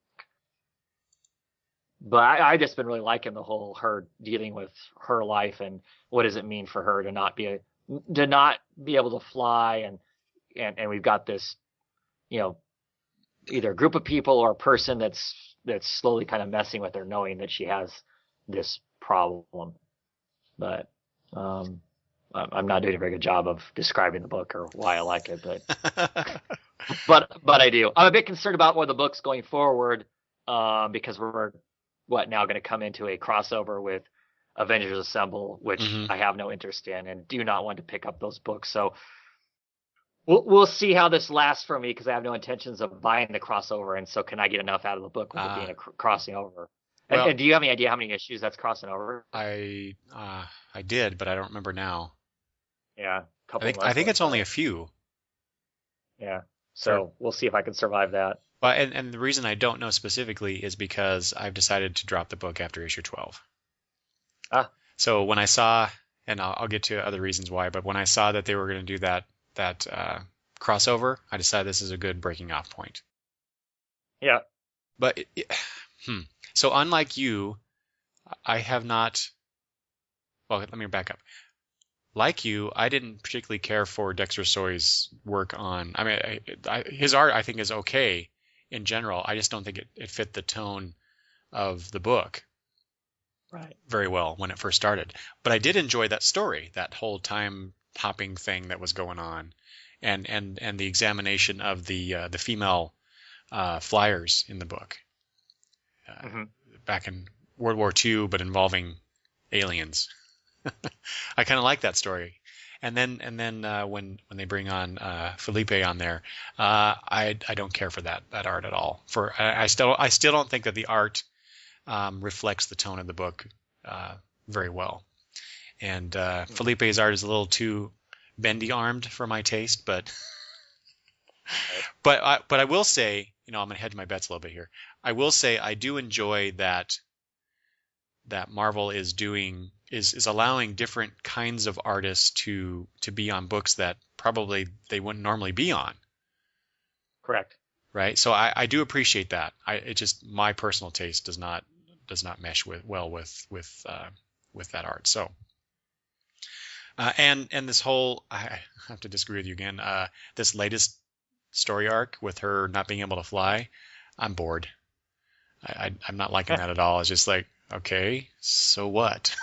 Speaker 2: But I just been really liking the whole her dealing with her life and what does it mean for her to not be able to fly, and we've got this, either a group of people or a person that's slowly kind of messing with her, knowing that she has this problem. But I'm not doing a very good job of describing the book or why I like it, but I do. I'm a bit concerned about where the book's going forward, because we're now going to come into a crossover with Avengers Assemble, which I have no interest in and do not want to pick up those books. So we'll see how this lasts for me, because I have no intentions of buying the crossover. And so can I get enough out of the book with it being a crossing over? And do you have any idea how many issues that's crossing over?
Speaker 1: I did, but I don't remember now.
Speaker 2: Yeah.
Speaker 1: I think it's only a few.
Speaker 2: Yeah. So we'll see if I can survive that.
Speaker 1: Well, and the reason I don't know specifically is because I've decided to drop the book after issue 12. So when I saw, and I'll get to other reasons why, but when I saw that they were going to do that crossover, I decided this is a good breaking off point.
Speaker 2: Yeah.
Speaker 1: But so unlike you, I have not. Well, let me back up. Like you, I didn't particularly care for Dexter Soy's work on. I mean, his art I think is okay in general. I just don't think it fit the tone of the book very well when it first started. But I did enjoy that story, that whole time hopping thing that was going on, and the examination of the female flyers in the book back in World War II, but involving aliens. I kind of like that story. And then when they bring on Felipe on there, I don't care for that art at all. I still don't think that the art reflects the tone of the book very well. And Felipe's art is a little too bendy armed for my taste, but I will say, I'm going to hedge my bets a little bit here. I will say I do enjoy that Marvel is allowing different kinds of artists to be on books that probably they wouldn't normally be on.
Speaker 2: Correct.
Speaker 1: Right. So I do appreciate that. It just, my personal taste does not mesh with that art. So. And this whole, I have to disagree with you again. This latest story arc with her not being able to fly, I'm bored. I'm not liking that at all. It's just like, okay, so what?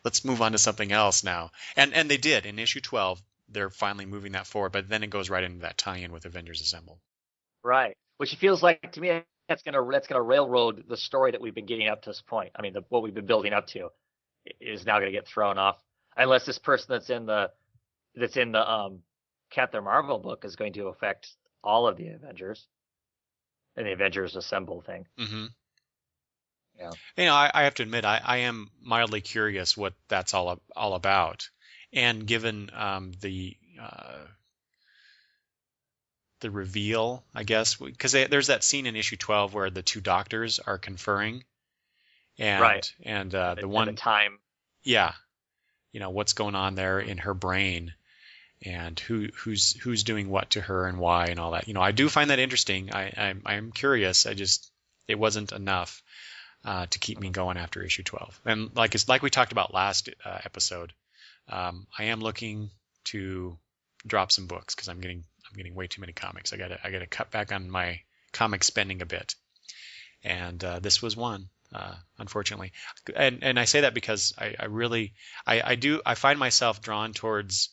Speaker 1: Let's move on to something else now. And they did in issue 12. They're finally moving that forward, but then it goes right into that tie-in with Avengers Assemble.
Speaker 2: Right, which feels like to me that's gonna railroad the story that we've been getting up to this point. I mean, what we've been building up to is now gonna get thrown off. Unless this person that's in the Captain Marvel book is going to affect all of the Avengers and the Avengers Assemble thing.
Speaker 1: Mm-hmm.
Speaker 2: Yeah.
Speaker 1: I have to admit, I am mildly curious what that's all about, and given the reveal, I guess, because there's that scene in issue 12 where the two doctors are conferring, and
Speaker 2: right,
Speaker 1: and the one
Speaker 2: the time,
Speaker 1: yeah. What's going on there in her brain, and who's doing what to her and why and all that. I do find that interesting. I'm curious. It wasn't enough to keep me going after issue 12. And like we talked about last episode, I am looking to drop some books because I'm getting way too many comics. I gotta cut back on my comic spending a bit, and this was one. Unfortunately, and I say that because I find myself drawn towards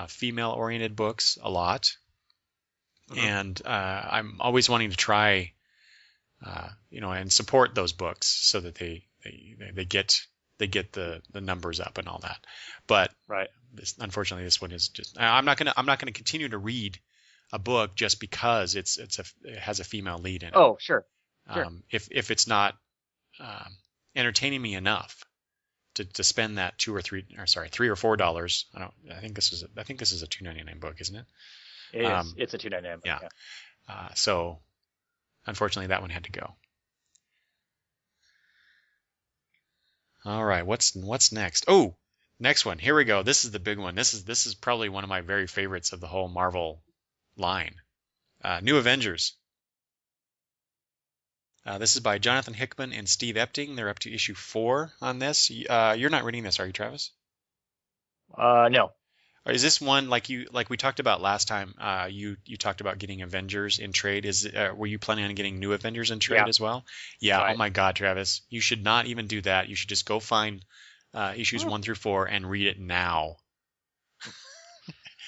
Speaker 1: female-oriented books a lot, and I'm always wanting to try, and support those books so that they get the numbers up and all that. But
Speaker 2: right,
Speaker 1: unfortunately, this one is just. I'm not gonna continue to read a book just because it has a female lead in it.
Speaker 2: Oh, sure.
Speaker 1: If it's not entertaining me enough to spend that $3 or $4. I think this is a $2.99 book, isn't it?
Speaker 2: It is. It's a $2.99 book.
Speaker 1: Yeah. So unfortunately, that one had to go. All right. What's next? Oh, next one. Here we go. This is the big one. This is probably one of my very favorites of the whole Marvel line. New Avengers. This is by Jonathan Hickman and Steve Epting. They're up to issue 4 on this. You're not reading this, are you, Travis?
Speaker 2: No.
Speaker 1: Or is this one like we talked about last time? You talked about getting Avengers in trade. Were you planning on getting New Avengers in trade as well? Yeah. Right. Oh my God, Travis, you should not even do that. You should just go find issues 1 through 4 and read it now.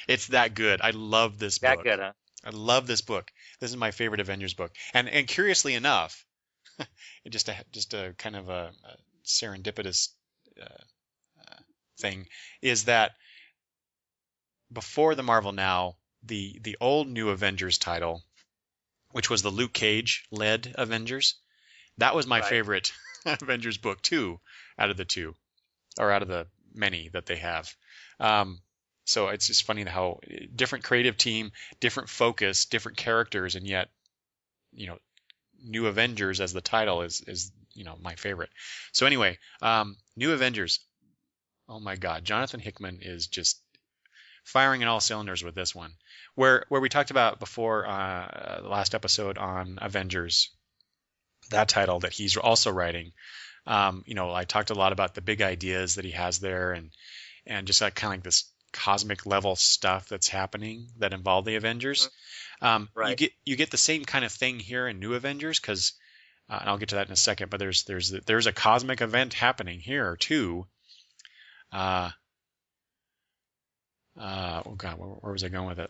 Speaker 1: It's that good. I love this book.
Speaker 2: That good, huh?
Speaker 1: I love this book. This is my favorite Avengers book. And curiously enough, just a kind of a serendipitous thing is that before the Marvel Now, the old New Avengers title, which was the Luke Cage led Avengers, that was my favorite Avengers book too, out of the two, or out of the many that they have. So it's just funny how different creative team, different focus, different characters, and yet, New Avengers as the title is my favorite. So anyway, New Avengers. Oh my God, Jonathan Hickman is just firing in all cylinders with this one. Where we talked about before the last episode on Avengers, that title that he's also writing. I talked a lot about the big ideas that he has there, and just kind of like this cosmic level stuff that's happening that involve the Avengers. Right. You get the same kind of thing here in New Avengers because, and I'll get to that in a second. But there's a cosmic event happening here too. oh God, where was I going with it?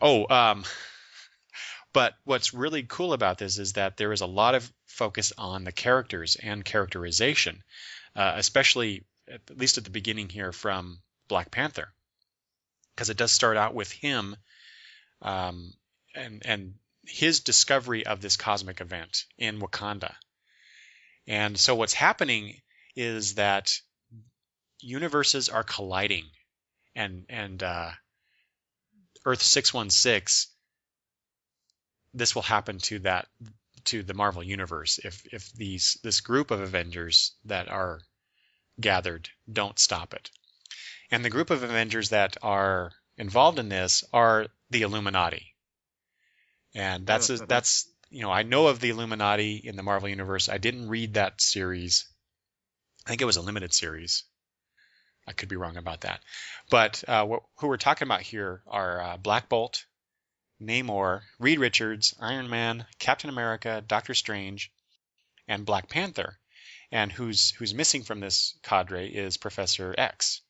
Speaker 1: But what's really cool about this is that there is a lot of focus on the characters and characterization, especially at least at the beginning here from Black Panther, because it does start out with him and his discovery of this cosmic event in Wakanda. And so what's happening is that universes are colliding, and Earth 616, this will happen to the Marvel universe if this group of Avengers that are gathered don't stop it. And the group of Avengers that are involved in this are the Illuminati. And that's I know of the Illuminati in the Marvel universe. I didn't read that series. I think it was a limited series. I could be wrong about that. But who we're talking about here are Black Bolt, Namor, Reed Richards, Iron Man, Captain America, Doctor Strange, and Black Panther. And who's missing from this cadre is Professor X.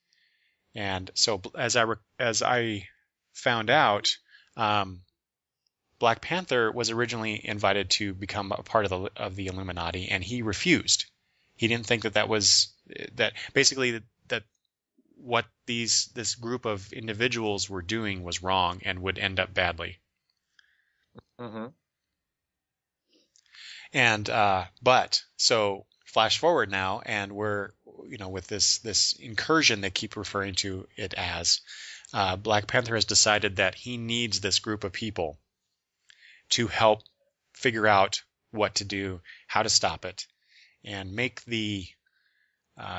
Speaker 1: And so as I found out, Black Panther was originally invited to become a part of the Illuminati, and he refused. He didn't think that was basically that what this group of individuals were doing was wrong and would end up badly.
Speaker 2: Mm-hmm.
Speaker 1: And but so flash forward now, and we're with this incursion they keep referring to it as. Black Panther has decided that he needs this group of people to help figure out what to do, how to stop it, and make the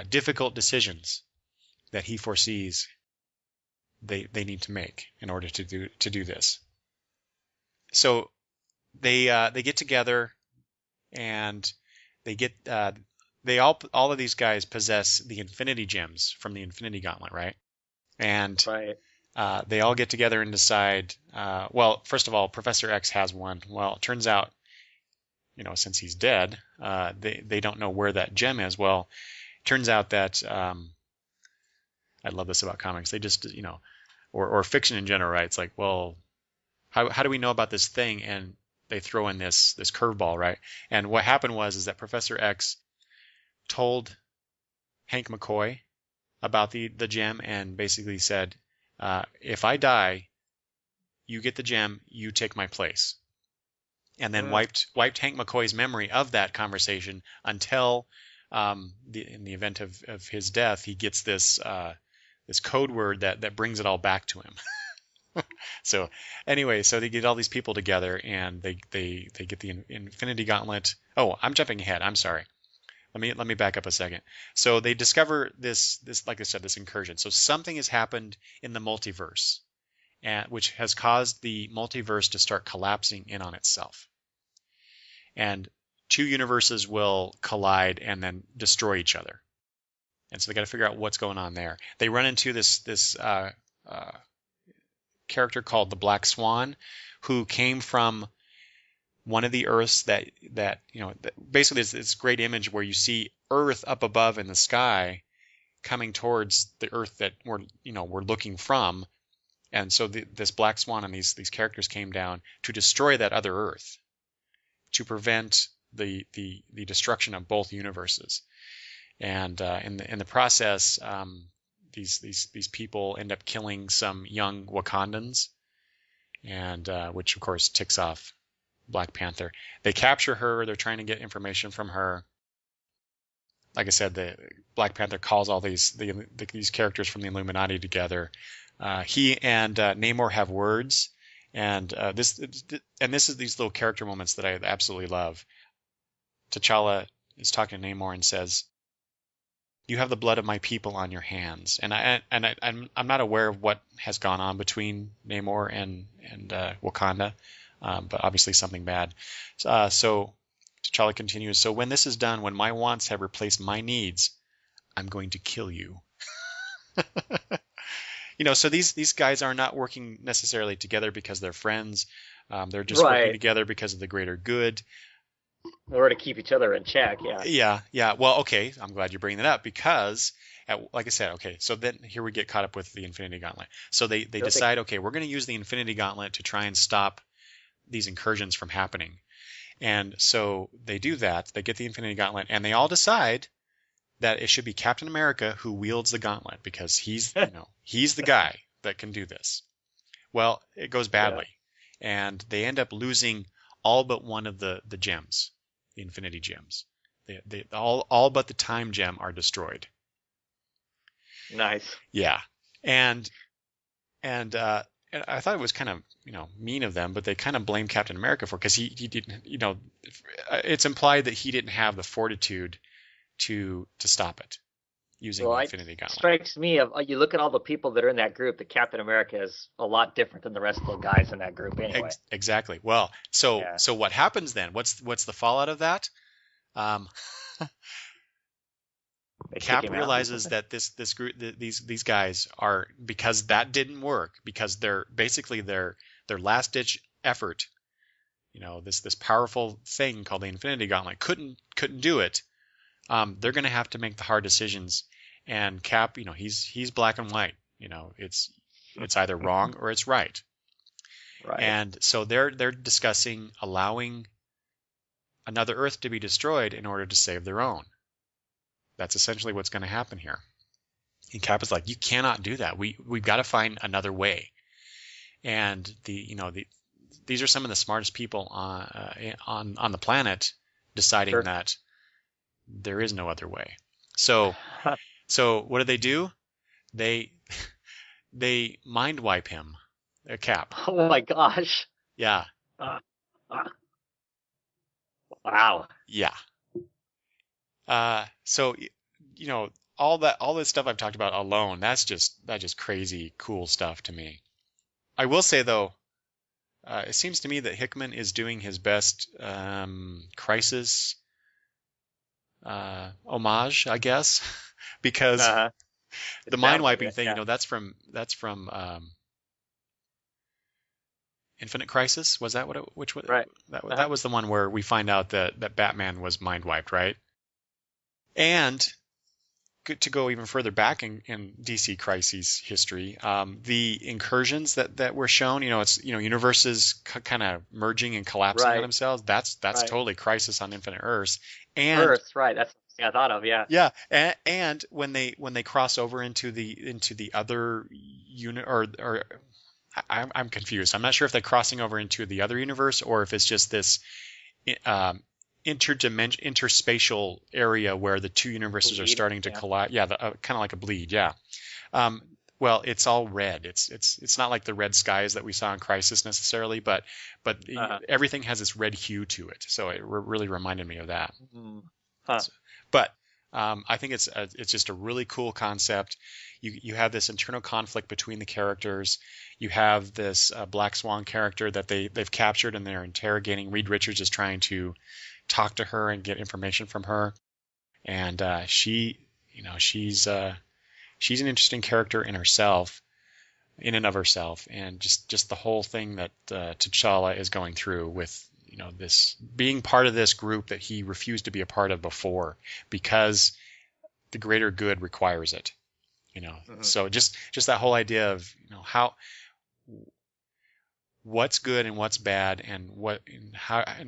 Speaker 1: difficult decisions that he foresees they need to make in order to do this. So they get together, and all of these guys possess the Infinity Gems from the Infinity Gauntlet, right? And
Speaker 2: right.
Speaker 1: They all get together and decide. Well, first of all, Professor X has one. Well, it turns out, since he's dead, they don't know where that gem is. Well, it turns out that I love this about comics. They just, or fiction in general, right? It's like, well, how do we know about this thing? And they throw in this curveball, right? And what happened was that Professor X told Hank McCoy about the gem and basically said, if I die, you get the gem, you take my place. And then wiped Hank McCoy's memory of that conversation until in the event of his death, he gets this code word that brings it all back to him. So anyway, so they get all these people together, and they get the Infinity Gauntlet. Oh, I'm jumping ahead. I'm sorry. Let me back up a second. So they discover this, like I said, this incursion. So something has happened in the multiverse, which has caused the multiverse to start collapsing in on itself. And two universes will collide and then destroy each other. And so they got to figure out what's going on there. They run into this character called the Black Swan, who came from one of the Earths that basically is this great image where you see Earth up above in the sky coming towards the Earth that we're looking from. And so this Black Swan and these characters came down to destroy that other Earth, to prevent the destruction of both universes. And in the process, these people end up killing some young Wakandans, and which of course ticks off Black Panther. They capture her. They're trying to get information from her. Like I said, the Black Panther calls all these characters from the Illuminati together. He and Namor have words, and this is these little character moments that I absolutely love. T'Challa is talking to Namor and says, "You have the blood of my people on your hands," and I'm not aware of what has gone on between Namor and Wakanda. But obviously something bad. So T'Challa continues, "So when this is done, when my wants have replaced my needs, I'm going to kill you." So these guys are not working necessarily together because they're friends. They're just working together because of the greater good.
Speaker 2: Or to keep each other in check, yeah.
Speaker 1: Yeah. Well, okay. I'm glad you're bringing that up, because like I said, okay, so then here we get caught up with the Infinity Gauntlet. So they
Speaker 2: Okay.
Speaker 1: decide, okay, we're going to use the Infinity Gauntlet to try and stop these incursions from happening. And so they do that. They get the Infinity Gauntlet, and they all decide that it should be Captain America who wields the gauntlet because he's the guy that can do this. Well, it goes badly, and they end up losing all but one of the gems, the Infinity Gems. They all but the Time Gem are destroyed.
Speaker 2: Nice.
Speaker 1: Yeah, and I thought it was kind of mean of them, but they kind of blame Captain America for it because he didn't, it's implied that he didn't have the fortitude to stop it using the Infinity Gauntlet.
Speaker 2: It strikes me you look at all the people that are in that group, that Captain America is a lot different than the rest of the guys in that group anyway.
Speaker 1: Exactly. Well, so what happens then? What's the fallout of that? Cap realizes that this group, these guys are, because that didn't work, because they're basically their last ditch effort, this powerful thing called the Infinity Gauntlet couldn't do it. They're going to have to make the hard decisions, and Cap, he's black and white. It's either wrong or it's right.
Speaker 2: Right.
Speaker 1: And so they're discussing allowing another Earth to be destroyed in order to save their own. That's essentially what's going to happen here. And Cap is like, you cannot do that. We've got to find another way. And these are some of the smartest people on the planet deciding that there is no other way. So what do? They mind wipe him, Cap.
Speaker 2: Oh my gosh.
Speaker 1: Yeah.
Speaker 2: Wow.
Speaker 1: Yeah. So all this stuff I've talked about alone, that's just crazy cool stuff to me. I will say though, it seems to me that Hickman is doing his best Crisis homage, I guess, because the mind wiping thing, that's from Infinite Crisis. Was that
Speaker 2: right?
Speaker 1: That was the one where we find out that Batman was mind wiped, right? And to go even further back in DC Crises history, the incursions that were shown, it's universes kind of merging and collapsing on themselves. That's totally Crisis on Infinite Earths. And
Speaker 2: Earths, right? That's what I thought of. Yeah.
Speaker 1: Yeah, and when they cross over into the other unit, or I'm confused. I'm not sure if they're crossing over into the other universe or if it's just this interspatial area where the two universes are starting to collide. Yeah, kind of like a bleed. Yeah. Well, it's all red. It's not like the red skies that we saw in Crisis necessarily, but everything has this red hue to it. So it really reminded me of that. But I think it's just a really cool concept. You have this internal conflict between the characters. You have this Black Swan character that they've captured and they're interrogating. Reed Richards is trying to talk to her and get information from her, and she's an interesting character in and of herself, and just the whole thing that T'Challa is going through with this being part of this group that he refused to be a part of before because the greater good requires it. So just that whole idea of how what's good and what's bad, and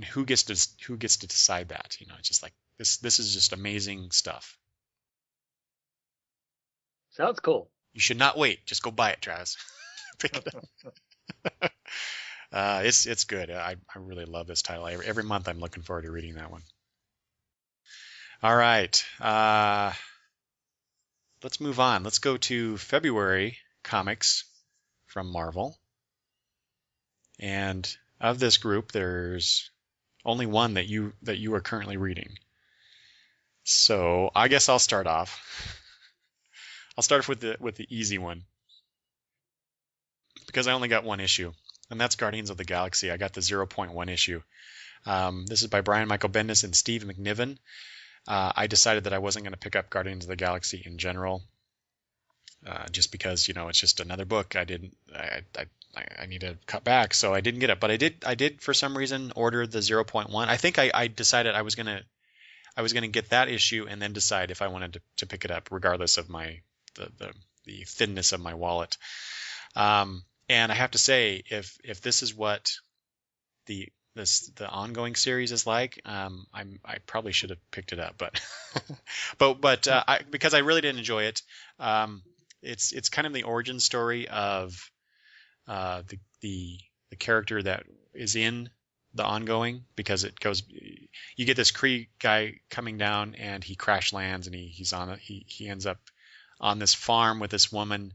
Speaker 1: who gets to decide that. It's just like this is just amazing stuff.
Speaker 2: Sounds cool.
Speaker 1: You should not wait. Just go buy it, Travis. Pick it up. It's good. I really love this title. Every month I'm looking forward to reading that one. All right. Let's move on. Let's go to February comics from Marvel. And of this group, there's only one that you are currently reading. So I guess I'll start off. I'll start off with the easy one, because I only got one issue, and that's Guardians of the Galaxy. I got the 0.1 issue. This is by Brian Michael Bendis and Steve McNiven. I decided that I wasn't going to pick up Guardians of the Galaxy in general, just because it's just another book. I need to cut back, so I didn't get it. But I did for some reason order the 0.1. I think I decided I going to get that issue and then decide if I wanted to pick it up, regardless of the thinness of my wallet. And I have to say, if this is what the ongoing series is like, I probably should have picked it up, but because I really did enjoy it. It's kind of the origin story of the character that is in the ongoing, because it goes, you get this Kree guy coming down and he crash lands and he ends up on this farm with this woman,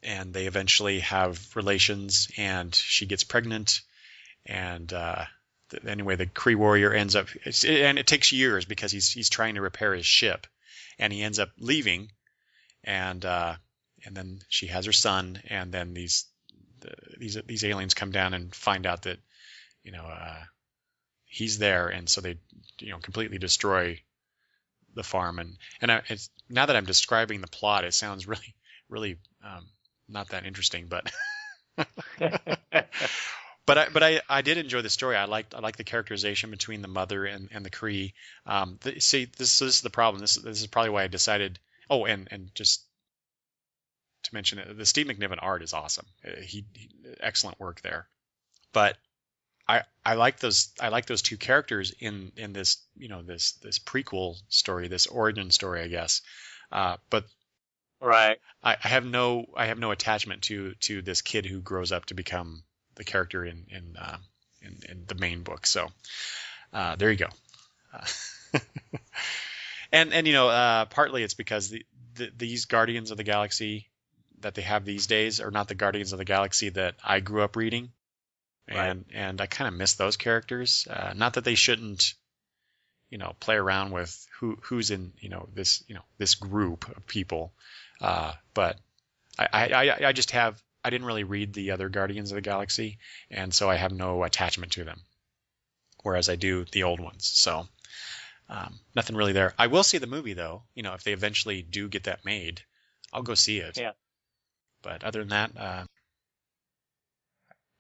Speaker 1: and they eventually have relations and she gets pregnant, and anyway, the Kree warrior ends up, and it takes years because he's trying to repair his ship, and he ends up leaving, and then she has her son, and then these aliens come down and find out that he's there, and so they completely destroy the farm, and now that I'm describing the plot, it sounds really not that interesting, but but I did enjoy the story. I liked the characterization between the mother and the Kree. See, this is the problem. This is probably why I decided. Oh, and just to mention it, the Steve McNiven art is awesome. He excellent work there. But I like those two characters in this this prequel story, this origin story, I guess. But
Speaker 2: right,
Speaker 1: I have no attachment to this kid who grows up to become the character in the main book. So there you go. And partly it's because these Guardians of the Galaxy that they have these days are not the Guardians of the Galaxy that I grew up reading.
Speaker 2: Right.
Speaker 1: And I kind of miss those characters. Not that they shouldn't, play around with who's in, this group of people. But I just I didn't really read the other Guardians of the Galaxy, and so I have no attachment to them, whereas I do the old ones. So nothing really there. I will see the movie though. If they eventually do get that made, I'll go see it.
Speaker 2: Yeah.
Speaker 1: But other than that,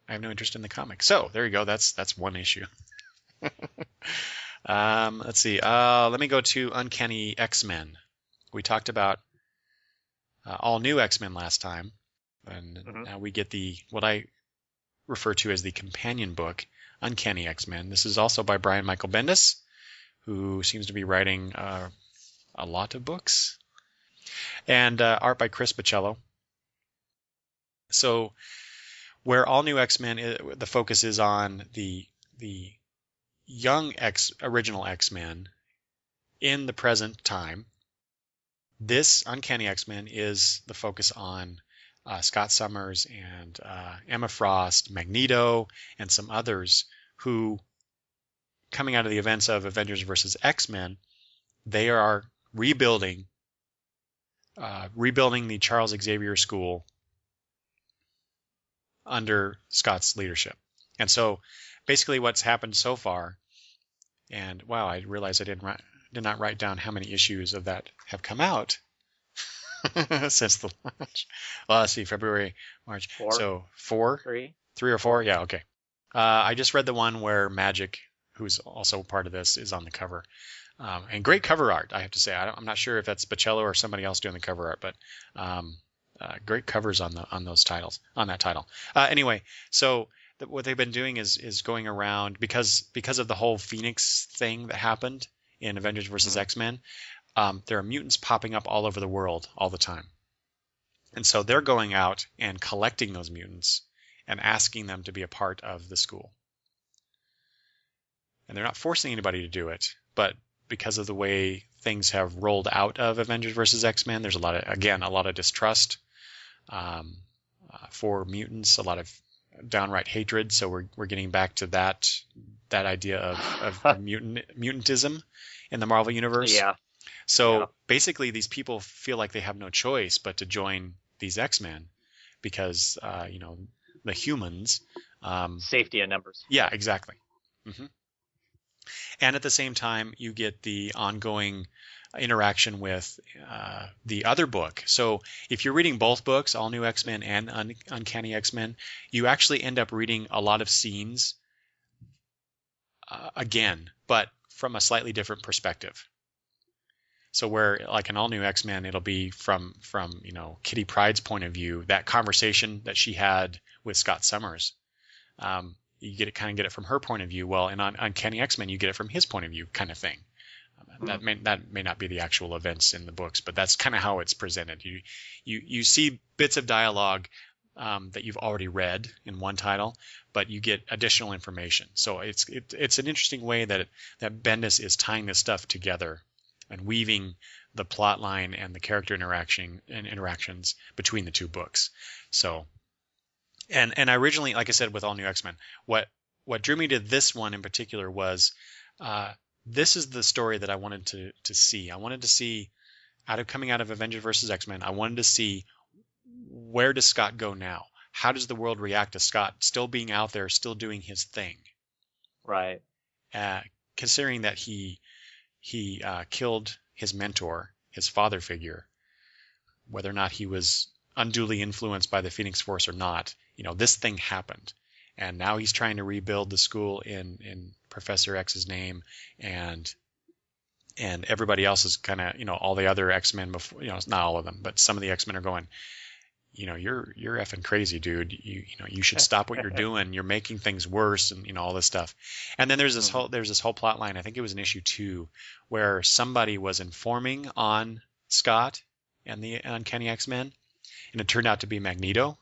Speaker 1: I have no interest in the comic. So there you go. That's one issue. Let's see. Let me go to Uncanny X-Men. We talked about all new X-Men last time, and now we get what I refer to as the companion book, Uncanny X-Men. This is also by Brian Michael Bendis, who seems to be writing a lot of books, and art by Chris Baccello. So, where all new X-Men, the focus is on the young original X-Men in the present time. This Uncanny X-Men is the focus on Scott Summers and Emma Frost, Magneto, and some others who, coming out of the events of Avengers vs. X-Men, they are rebuilding the Charles Xavier School under Scott's leadership. And so basically what's happened so far, and wow, I realized I did not write down how many issues of that have come out since the launch. Well, let's see, February, March.
Speaker 2: 4.
Speaker 1: So 4?
Speaker 2: 3.
Speaker 1: 3 or 4? Yeah, okay. I just read the one where Magic, who's also part of this, is on the cover. And great cover art, I have to say. I'm not sure if that's Baccello or somebody else doing the cover art, but great covers on that title. Anyway, so what they've been doing is going around because of the whole Phoenix thing that happened in Avengers vs. X-Men. There are mutants popping up all over the world all the time, and so they're going out and collecting those mutants and asking them to be a part of the school. And they're not forcing anybody to do it, but because of the way things have rolled out of Avengers vs. X-Men, there's a lot of distrust for mutants, a lot of downright hatred. So we're getting back to that idea of mutantism in the Marvel universe.
Speaker 2: Yeah.
Speaker 1: So basically, these people feel like they have no choice but to join these X-Men because the humans.
Speaker 2: Safety in numbers.
Speaker 1: Yeah, exactly. Mm-hmm. And at the same time, you get the ongoing interaction with the other book. So if you're reading both books, All New X-Men and Uncanny X-Men, you actually end up reading a lot of scenes again, but from a slightly different perspective. So where like an all new X-Men, it'll be from Kitty Pryde's point of view, that conversation that she had with Scott Summers. You kind of get it from her point of view. Well, and on Uncanny X-Men, you get it from his point of view, kind of thing. That may not be the actual events in the books, but that's kind of how it's presented. You see bits of dialogue that you've already read in one title, but you get additional information. So it's an interesting way that Bendis is tying this stuff together and weaving the plot line and the character interactions between the two books. So, and I originally, like I said, with All New X-Men, what drew me to this one in particular was this is the story that I wanted to see. I wanted to see, coming out of Avengers versus X-Men, I wanted to see, where does Scott go now? How does the world react to Scott still being out there, still doing his thing?
Speaker 2: Right.
Speaker 1: Considering that he killed his mentor, his father figure, whether or not he was unduly influenced by the Phoenix Force or not, this thing happened. And now he's trying to rebuild the school in Professor X's name, and everybody else is kind of, all the other X-Men before, not all of them, but some of the X-Men are going, you're effing crazy, dude. You should stop what you're doing. You're making things worse, and all this stuff. And then there's this whole plot line. I think it was in issue 2, where somebody was informing on Scott and the Uncanny X-Men, and it turned out to be Magneto.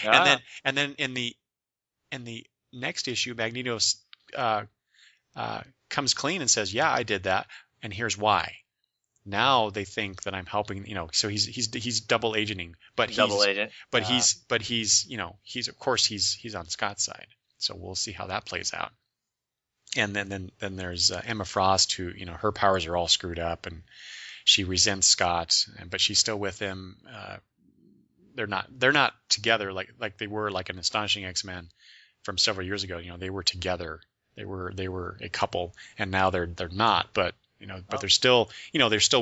Speaker 1: And then in the next issue, Magneto comes clean and says, "Yeah, I did that, and here's why." Now they think that I'm helping, so he's double agenting, but he's of course he's on Scott's side. So we'll see how that plays out. And then there's Emma Frost, who, her powers are all screwed up, and she resents Scott, but she's still with him. They're not together like they were like an Astonishing X-Men from several years ago. They were together. They were a couple, and now they're not. But they're still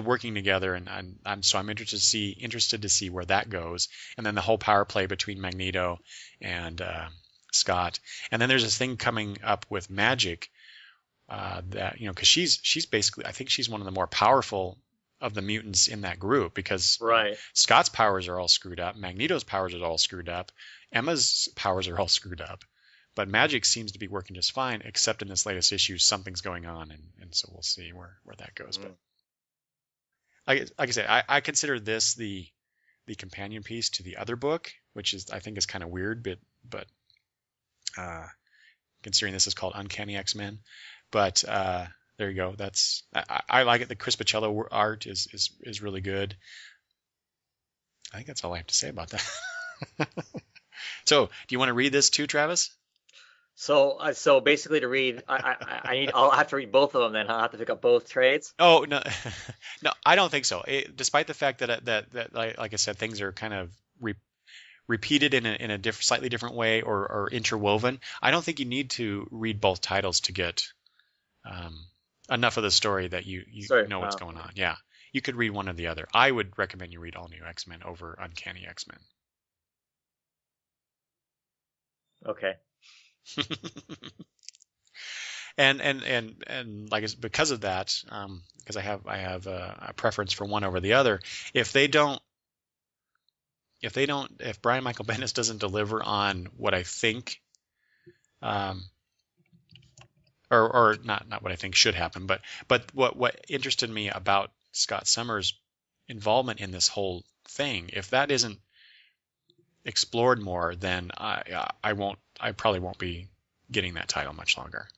Speaker 1: working together, and I'm interested to see where that goes. And then the whole power play between Magneto and Scott. And then there's this thing coming up with Magic that because she's basically, I think she's one of the more powerful of the mutants in that group, because Scott's powers are all screwed up, Magneto's powers are all screwed up, Emma's powers are all screwed up, but Magic seems to be working just fine, except in this latest issue something's going on, and so we'll see where that goes. But like I said, I consider this the companion piece to the other book, which I think is kind of weird, but considering this is called Uncanny X-Men. But there you go. I like it. The Chris Bachalo art is really good. I think that's all I have to say about that. So, do you want to read this too, Travis?
Speaker 2: So basically, to read, I'll have to read both of them. Then I'll have to pick up both trades.
Speaker 1: Oh no, no, I don't think so. Despite the fact that like I said, things are kind of repeated in a slightly different way or interwoven. I don't think you need to read both titles to get enough of the story that you know what's going on. Yeah, you could read one or the other. I would recommend you read All New X-Men over Uncanny X-Men.
Speaker 2: Okay.
Speaker 1: and like because of that, because I have a preference for one over the other. If Brian Michael Bendis doesn't deliver on what I think, or not what I think should happen, but what interested me about Scott Summers' involvement in this whole thing, if that isn't explored more, then I probably won't be getting that title much longer.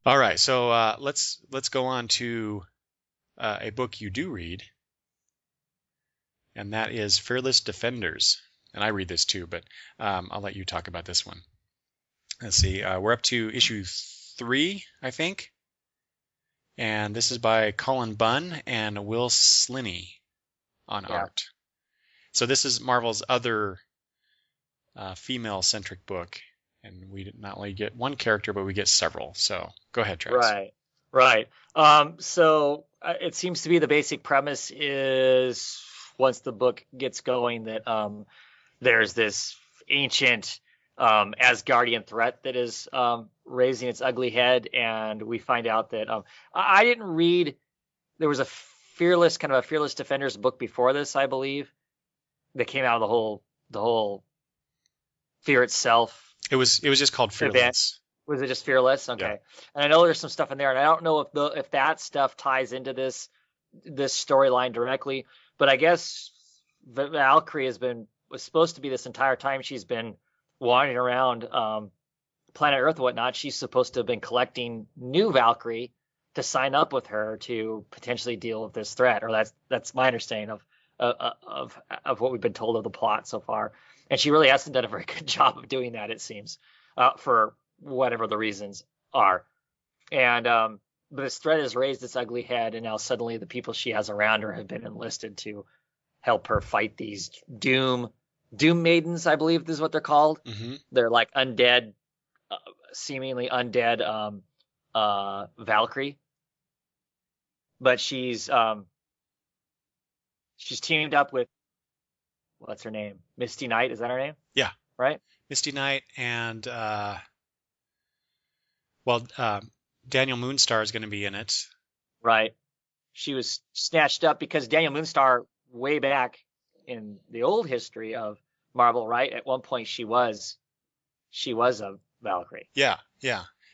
Speaker 1: All right, so let's go on to a book you do read, and that is Fearless Defenders. And I read this too, but I'll let you talk about this one. Let's see, we're up to issue 3, I think, and this is by Colin Bunn and Will Sliney on art. So this is Marvel's other female-centric book, and we not only get one character, but we get several. So go ahead, Travis.
Speaker 2: Right. So it seems to be the basic premise is, once the book gets going, that there's this ancient Asgardian threat that is raising its ugly head, and we find out that I didn't read. There was a fearless Defenders book before this, I believe, that came out of the whole Fear itself.
Speaker 1: It was just called Fearless.
Speaker 2: Event. Was it just Fearless? Okay.
Speaker 1: Yeah.
Speaker 2: And I know there's some stuff in there, and I don't know if that stuff ties into this storyline directly, but I guess Valkyrie was supposed to be this entire time she's been wandering around planet Earth and whatnot. She's supposed to have been collecting new Valkyrie to sign up with her to potentially deal with this threat, or that's my understanding of what we've been told of the plot so far. And she really hasn't done a very good job of doing that, it seems, for whatever the reasons are. And but this threat has raised its ugly head, and now suddenly the people she has around her have been enlisted to help her fight these Doom Maidens, I believe is what they're called.
Speaker 1: Mm-hmm.
Speaker 2: They're like undead, seemingly undead Valkyrie. But she's teamed up with, what's her name? Misty Knight, is that her name?
Speaker 1: Yeah.
Speaker 2: Right?
Speaker 1: Misty Knight and Daniel Moonstar is going to be in it. Right.
Speaker 2: She was snatched up because Daniel Moonstar, way back in the old history of Marvel, right? At one point she was a Valkyrie.
Speaker 1: Yeah.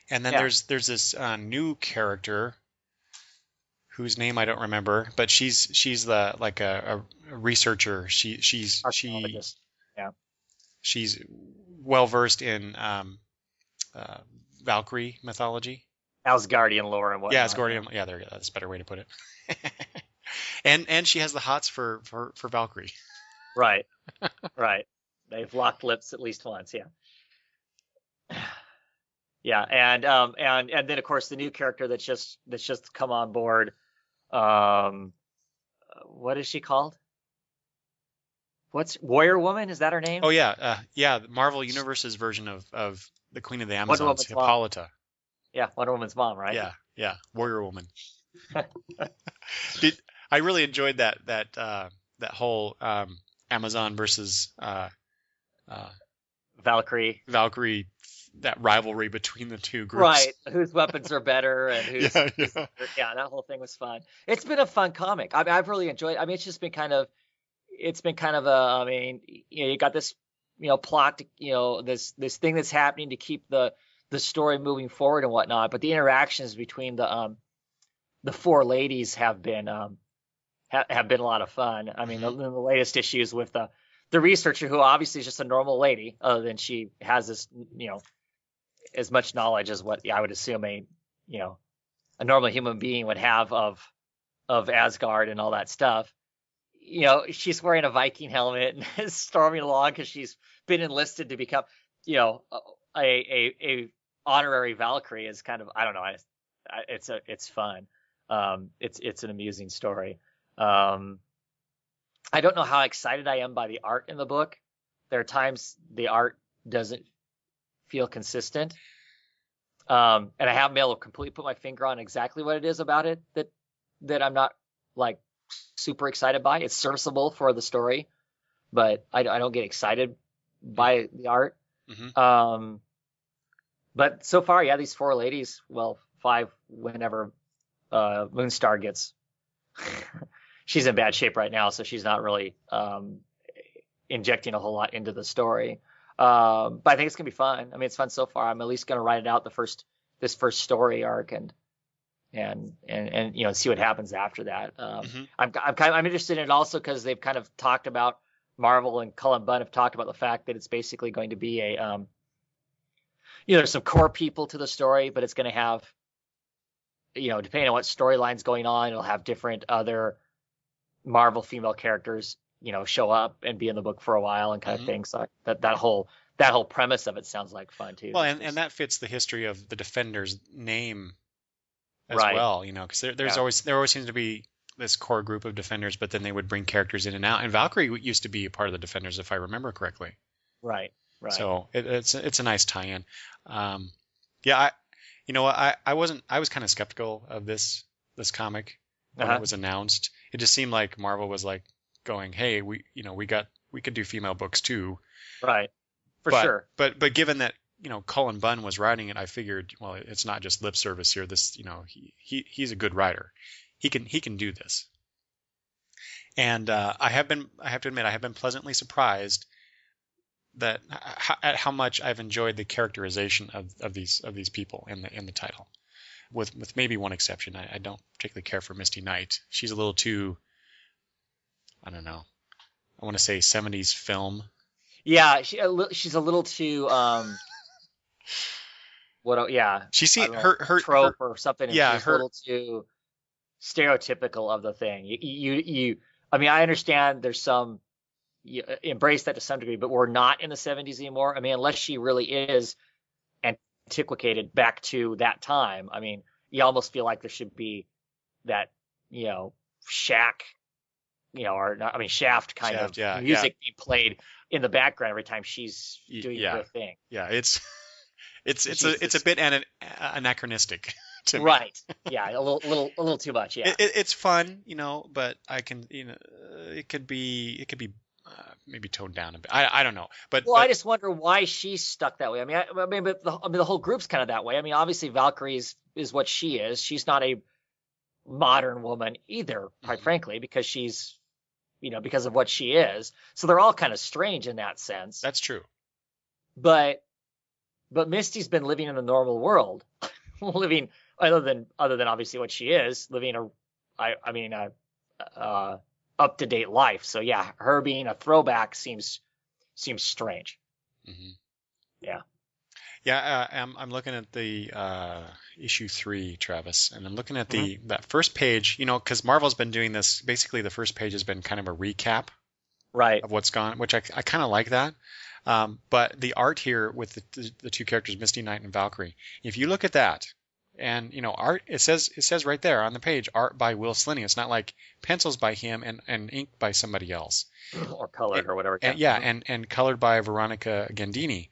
Speaker 1: And then there's this new character whose name I don't remember, but she's a researcher. She's well versed in Valkyrie mythology.
Speaker 2: Asgardian lore and whatnot.
Speaker 1: Yeah, Asgardian. Yeah, there you go. That's a better way to put it. and she has the hots for Valkyrie.
Speaker 2: Right. They've locked lips at least once. Yeah. Yeah, and then of course the new character that's just come on board. What is she called? What's Warrior Woman? Is that her name?
Speaker 1: Oh yeah, Marvel Universe's version of the Queen of the Amazons, Hippolyta.
Speaker 2: Yeah, Wonder Woman's mom, right?
Speaker 1: Yeah, Warrior Woman. I really enjoyed that whole Amazon versus
Speaker 2: Valkyrie,
Speaker 1: that rivalry between the two groups.
Speaker 2: Right, whose weapons are better and who's yeah, that whole thing was fun. It's been a fun comic. I mean, I've really enjoyed it. I mean, it's been kind of I mean, you got this, plot, this thing that's happening to keep the story moving forward and whatnot, but the interactions between the four ladies have been a lot of fun. I mean, the latest issues with the researcher, who obviously is just a normal lady, other than she has this, as much knowledge as what I would assume a normal human being would have of Asgard and all that stuff. She's wearing a Viking helmet and is storming along because she's been enlisted to become, a honorary Valkyrie. Is kind of, I don't know. It's fun. It's an amusing story. I don't know how excited I am by the art in the book. There are times the art doesn't feel consistent. And I haven't been able to completely put my finger on exactly what it is about it that I'm not like super excited by. It's serviceable for the story, but I don't get excited by the art.
Speaker 1: Mm-hmm.
Speaker 2: But so far, yeah, these four ladies, well, five whenever Moonstar gets she's in bad shape right now, so she's not really injecting a whole lot into the story. But I think it's gonna be fun. I mean, it's fun so far. I'm at least gonna write it out this first story arc and see what happens after that. I'm interested in it also because they've kind of talked about, Marvel and Cullen Bunn have talked about the fact that it's basically going to be a there's some core people to the story, but it's going to have, depending on what storyline's going on, it'll have different other Marvel female characters, show up and be in the book for a while and kind of thing. So that whole premise of it sounds like fun too.
Speaker 1: Well, and that fits the history of the Defenders name as well, because there always seems to be this core group of Defenders, but then they would bring characters in and out. And Valkyrie used to be a part of the Defenders, if I remember correctly.
Speaker 2: Right.
Speaker 1: So it's a nice tie-in. I was kind of skeptical of this comic when it was announced. It just seemed like Marvel was like going, "Hey, we could do female books too."
Speaker 2: Right. For sure.
Speaker 1: But given that, Cullen Bunn was writing it, I figured, well, it's not just lip service here. This, he's a good writer. He can do this. And I have to admit, I have been pleasantly surprised at how much I've enjoyed the characterization of these people in the title, with maybe one exception. I don't particularly care for Misty Knight. She's a little too, I don't know, I want to say 70s film.
Speaker 2: Yeah, she's a little too
Speaker 1: her
Speaker 2: trope or something.
Speaker 1: Yeah,
Speaker 2: she's a little too stereotypical of the thing. I mean, I understand there's some. You embrace that to some degree, but we're not in the 70s anymore. I mean, unless she really is antiquated back to that time. I mean, you almost feel like there should be that, Shaft kind of music being played in the background every time she's doing her thing.
Speaker 1: Yeah, it's a bit anachronistic to me.
Speaker 2: Right. Yeah, a little too much. Yeah.
Speaker 1: It's fun, but I can, it could be maybe toned down a bit. I don't know, but
Speaker 2: I just wonder why she's stuck that way. I mean, but the whole group's kind of that way. I mean, obviously Valkyrie is what she is. She's not a modern woman either, quite frankly, because she's, because of what she is. So they're all kind of strange in that sense.
Speaker 1: That's true.
Speaker 2: But Misty's been living in the normal world, living other than obviously what she is, living up-to-date life. So yeah, her being a throwback seems strange.
Speaker 1: Mm-hmm.
Speaker 2: Yeah.
Speaker 1: I'm looking at the issue 3, Travis, and I'm looking at that first page, because Marvel's been doing this. Basically, the first page has been kind of a recap,
Speaker 2: right,
Speaker 1: of what's gone, which I kind of like that. But the art here with the two characters, Misty Knight and Valkyrie, if you look at that, and art, it says right there on the page, art by Will Slinney. It's not like pencils by him and ink by somebody else,
Speaker 2: or colored or whatever.
Speaker 1: And colored by Veronica Gandini.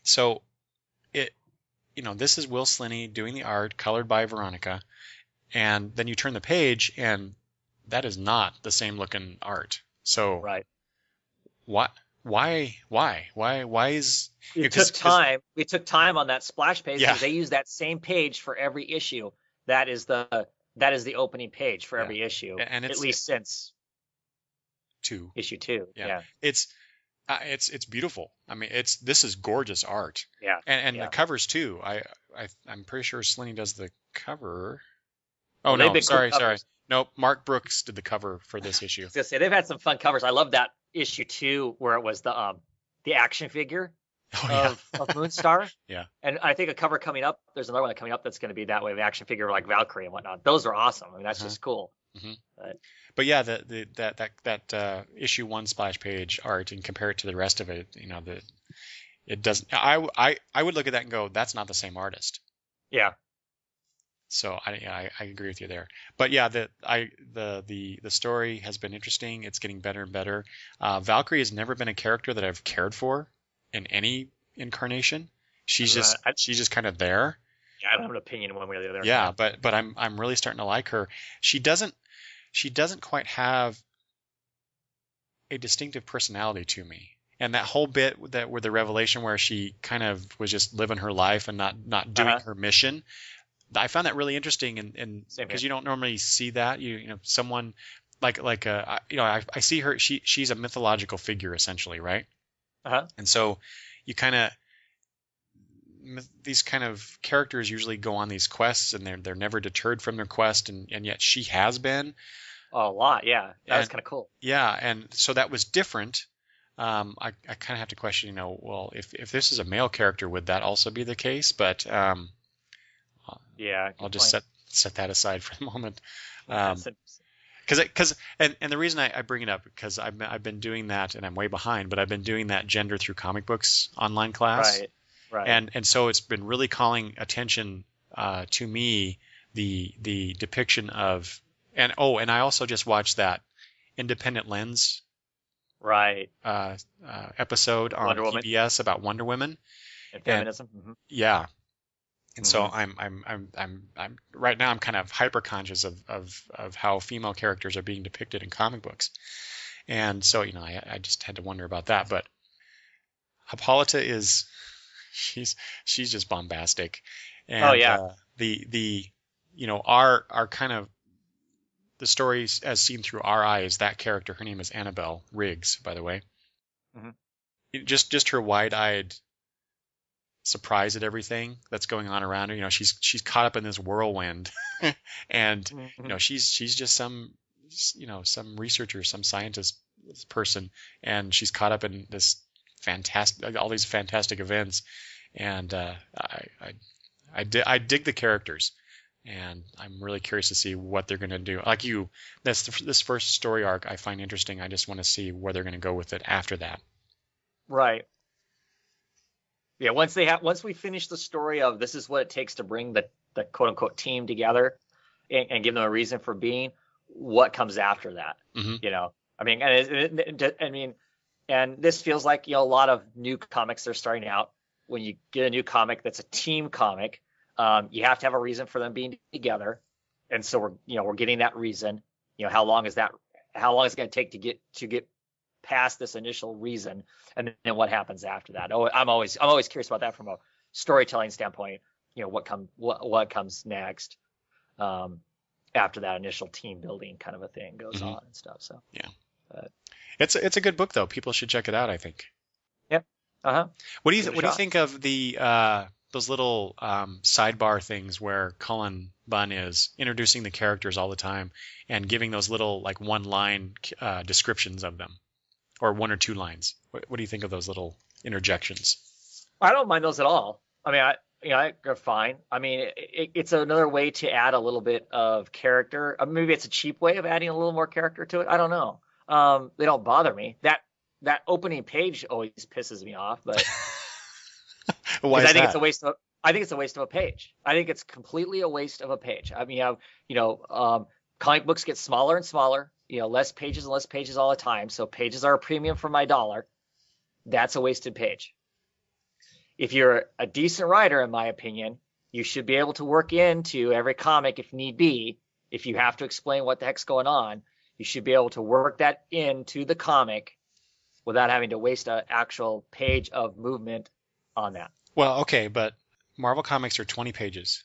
Speaker 1: So this is Will Slinney doing the art, colored by Veronica, and then you turn the page and that is not the same looking art. So
Speaker 2: right,
Speaker 1: what? Why is
Speaker 2: we took time on that splash page because
Speaker 1: Yeah.
Speaker 2: they use that same page for every issue. That is the opening page for every issue,
Speaker 1: and
Speaker 2: at least since issue 2. Yeah.
Speaker 1: It's beautiful. I mean, this is gorgeous art.
Speaker 2: Yeah.
Speaker 1: And the covers too. I'm pretty sure Slinney does the cover. Oh no, sorry. Nope, Mark Brooks did the cover for this issue.
Speaker 2: I was gonna say they've had some fun covers. I love that issue 2 where it was the action figure of Moonstar.
Speaker 1: Yeah.
Speaker 2: And I think a cover coming up, there's another one coming up that's going to be that way, of action figure like Valkyrie and whatnot. Those are awesome. I mean, that's just cool.
Speaker 1: Mm-hmm. But yeah, that issue 1 splash page art, and compare it to the rest of it, it doesn't. I would look at that and go, that's not the same artist.
Speaker 2: Yeah.
Speaker 1: So I agree with you there. But yeah, the story has been interesting. It's getting better and better. Valkyrie has never been a character that I've cared for in any incarnation. She's just kind of there.
Speaker 2: Yeah, I don't have an opinion one way or the other.
Speaker 1: Yeah, but I'm really starting to like her. She doesn't quite have a distinctive personality to me. And that whole bit with the revelation where she kind of was just living her life and not doing her mission, I found that really interesting, and because you don't normally see that. Someone I see her. She's a mythological figure essentially, right? And so you these kind of characters usually go on these quests, and they're never deterred from their quest, and yet she has been
Speaker 2: a lot. Yeah, that was kind of cool.
Speaker 1: Yeah, and so that was different. I kind of have to question, well, if this is a male character, would that also be the case? But
Speaker 2: yeah,
Speaker 1: I'll just set that aside for the moment.
Speaker 2: Because
Speaker 1: and the reason I bring it up, because I've been doing that, and I'm way behind, but I've been doing that gender through comic books online class.
Speaker 2: Right.
Speaker 1: And so it's been really calling attention to me, the depiction of, and I also just watched that Independent Lens episode on PBS about Wonder Woman
Speaker 2: and feminism.
Speaker 1: Yeah. And so I'm right now I'm kind of hyper conscious of how female characters are being depicted in comic books. And so, I just had to wonder about that. But Hippolyta is she's just bombastic,
Speaker 2: Oh
Speaker 1: and
Speaker 2: yeah.
Speaker 1: the our kind of the stories as seen through our eyes. That character, her name is Annabelle Riggs, by the way.
Speaker 2: Hmm.
Speaker 1: Just her wide-eyed surprise at everything that's going on around her. She's caught up in this whirlwind, and
Speaker 2: Hmm.
Speaker 1: she's just some researcher, some scientist person, and she's caught up in this all these fantastic events, and I dig the characters, and I'm really curious to see what they're going to do. Like this first story arc I find interesting. I just want to see where they're going to go with it after that.
Speaker 2: Right. Yeah. Once we finish the story of this is what it takes to bring the quote unquote team together and give them a reason for being, what comes after that?
Speaker 1: Hmm.
Speaker 2: I mean, and this feels like a lot of new comics that are starting out. When you get a new comic that's a team comic, you have to have a reason for them being together, and so we're getting that reason. How long is that? How long is it going to take to get past this initial reason, and then what happens after that? Oh, I'm always curious about that from a storytelling standpoint. What comes next after that initial team building kind of a thing goes
Speaker 1: Hmm.
Speaker 2: on and stuff. So
Speaker 1: Yeah,
Speaker 2: but,
Speaker 1: it's a good book though. People should check it out, I think.
Speaker 2: yep. Uh-huh.
Speaker 1: What do
Speaker 2: Give it a
Speaker 1: you
Speaker 2: shot.
Speaker 1: think of the those little sidebar things where Cullen Bunn is introducing the characters all the time and giving those little like one line descriptions of them, or one or two lines? What do you think of those little interjections?
Speaker 2: I don't mind those at all. I mean, they're fine. I mean, it's another way to add a little bit of character. Maybe it's a cheap way of adding a little more character to it. I don't know. They don't bother me. That opening page always pisses me off, but
Speaker 1: Why
Speaker 2: because
Speaker 1: is
Speaker 2: I think it's
Speaker 1: that?
Speaker 2: a waste of. I think it's a waste of a page. I think it's completely a waste of a page. I mean, comic books get smaller and smaller. Less pages and less pages all the time. So pages are a premium for my dollar. That's a wasted page. If you're a decent writer, in my opinion, you should be able to work into every comic if need be. If you have to explain what the heck's going on, you should be able to work that into the comic without having to waste an actual page of movement on that.
Speaker 1: Well, okay, but Marvel comics are 20 pages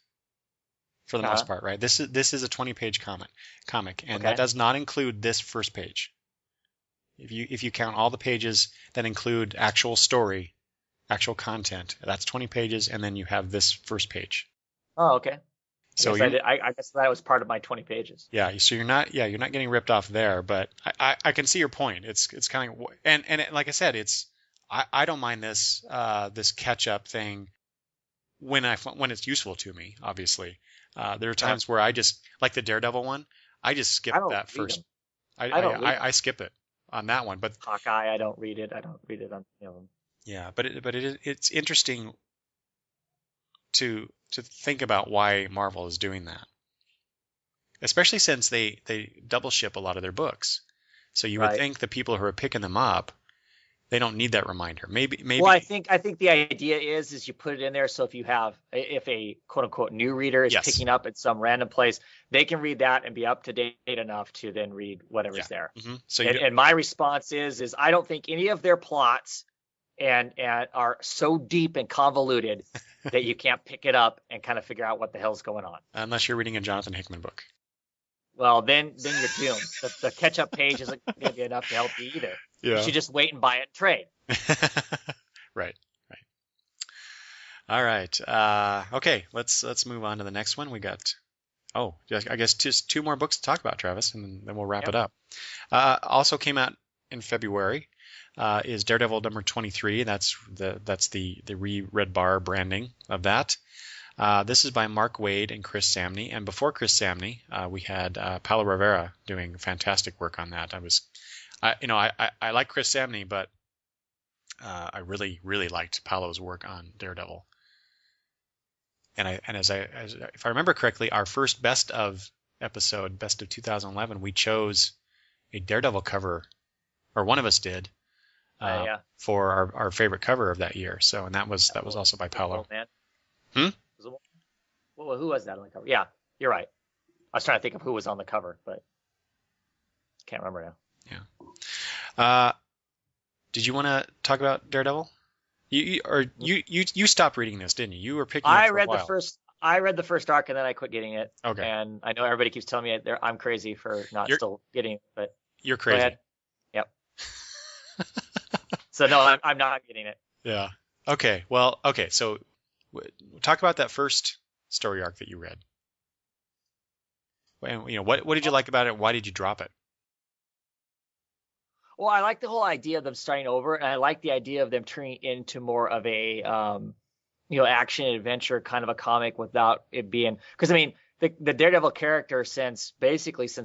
Speaker 1: for the most
Speaker 2: Uh-huh.
Speaker 1: part, right? This is a 20-page comic, and that
Speaker 2: Okay.
Speaker 1: does not include this first page. If you count all the pages that include actual story, actual content, that's 20 pages, and then you have this first page.
Speaker 2: Oh, okay. I
Speaker 1: So
Speaker 2: guess I did. I guess that was part of my 20 pages.
Speaker 1: you're not getting ripped off there, but I can see your point. It's kind of, like I said, I don't mind this catch up thing when it's useful to me. Obviously, there are
Speaker 2: Uh,
Speaker 1: times where I just like the Daredevil one. I just skip
Speaker 2: I don't
Speaker 1: that
Speaker 2: read
Speaker 1: first.
Speaker 2: them. I don't read
Speaker 1: I skip it on that one, but
Speaker 2: Hawkeye. I don't read it. I don't read it on.
Speaker 1: yeah, it's interesting to think about why Marvel is doing that, especially since they double ship a lot of their books. So you would
Speaker 2: Right.
Speaker 1: think the people who are picking them up, they don't need that reminder. Maybe
Speaker 2: Well, I think the idea is you put it in there so if a quote unquote new reader is
Speaker 1: yes,
Speaker 2: picking up at some random place, they can read that and be up to date enough to then read
Speaker 1: yeah.
Speaker 2: whatever's there.
Speaker 1: So
Speaker 2: And my response is I don't think any of their plots and are so deep and convoluted that you can't pick it up and kind of figure out what the hell's going on.
Speaker 1: unless you're reading a Jonathan Hickman book.
Speaker 2: Well, then you're doomed. The catch up page isn't going to be enough to help you either. You
Speaker 1: Yeah.
Speaker 2: should just wait and buy it and trade.
Speaker 1: Right. All right. Okay. Let's move on to the next one. We got. Oh, I guess just two more books to talk about, Travis, and then we'll wrap
Speaker 2: Yep.
Speaker 1: it up. Also came out in February is Daredevil number 23. That's the re-red bar branding of that. This is by Mark Waid and Chris Samney. And before Chris Samney, we had Paulo Rivera doing fantastic work on that. I like Chris Samney, but I really, really liked Paulo's work on Daredevil. And if I remember correctly, our first best of episode, best of 2011, we chose a Daredevil cover, or one of us did,
Speaker 2: Yeah.
Speaker 1: for our favorite cover of that year. So, and that was also by Paulo.
Speaker 2: Old man.
Speaker 1: Hmm?
Speaker 2: Well, who was that on the cover? Yeah, you're right. I was trying to think of who was on the cover, but can't remember now.
Speaker 1: Yeah. Did you want to talk about Daredevil? You stopped reading this, didn't you? You were picking up for a while.
Speaker 2: I read the first arc and then I quit getting it.
Speaker 1: Okay.
Speaker 2: And I know everybody keeps telling me I'm crazy for not
Speaker 1: You're
Speaker 2: still getting it, but
Speaker 1: you're
Speaker 2: go
Speaker 1: crazy.
Speaker 2: ahead. Yep. So no, I'm not getting it.
Speaker 1: Yeah. Okay. Well, okay. So talk about that first story arc that you read. And, what did you like about it? Why did you drop it?
Speaker 2: Well, I like the whole idea of them starting over, and I like the idea of them turning into more of a action adventure kind of a comic without it being, because I mean the Daredevil character since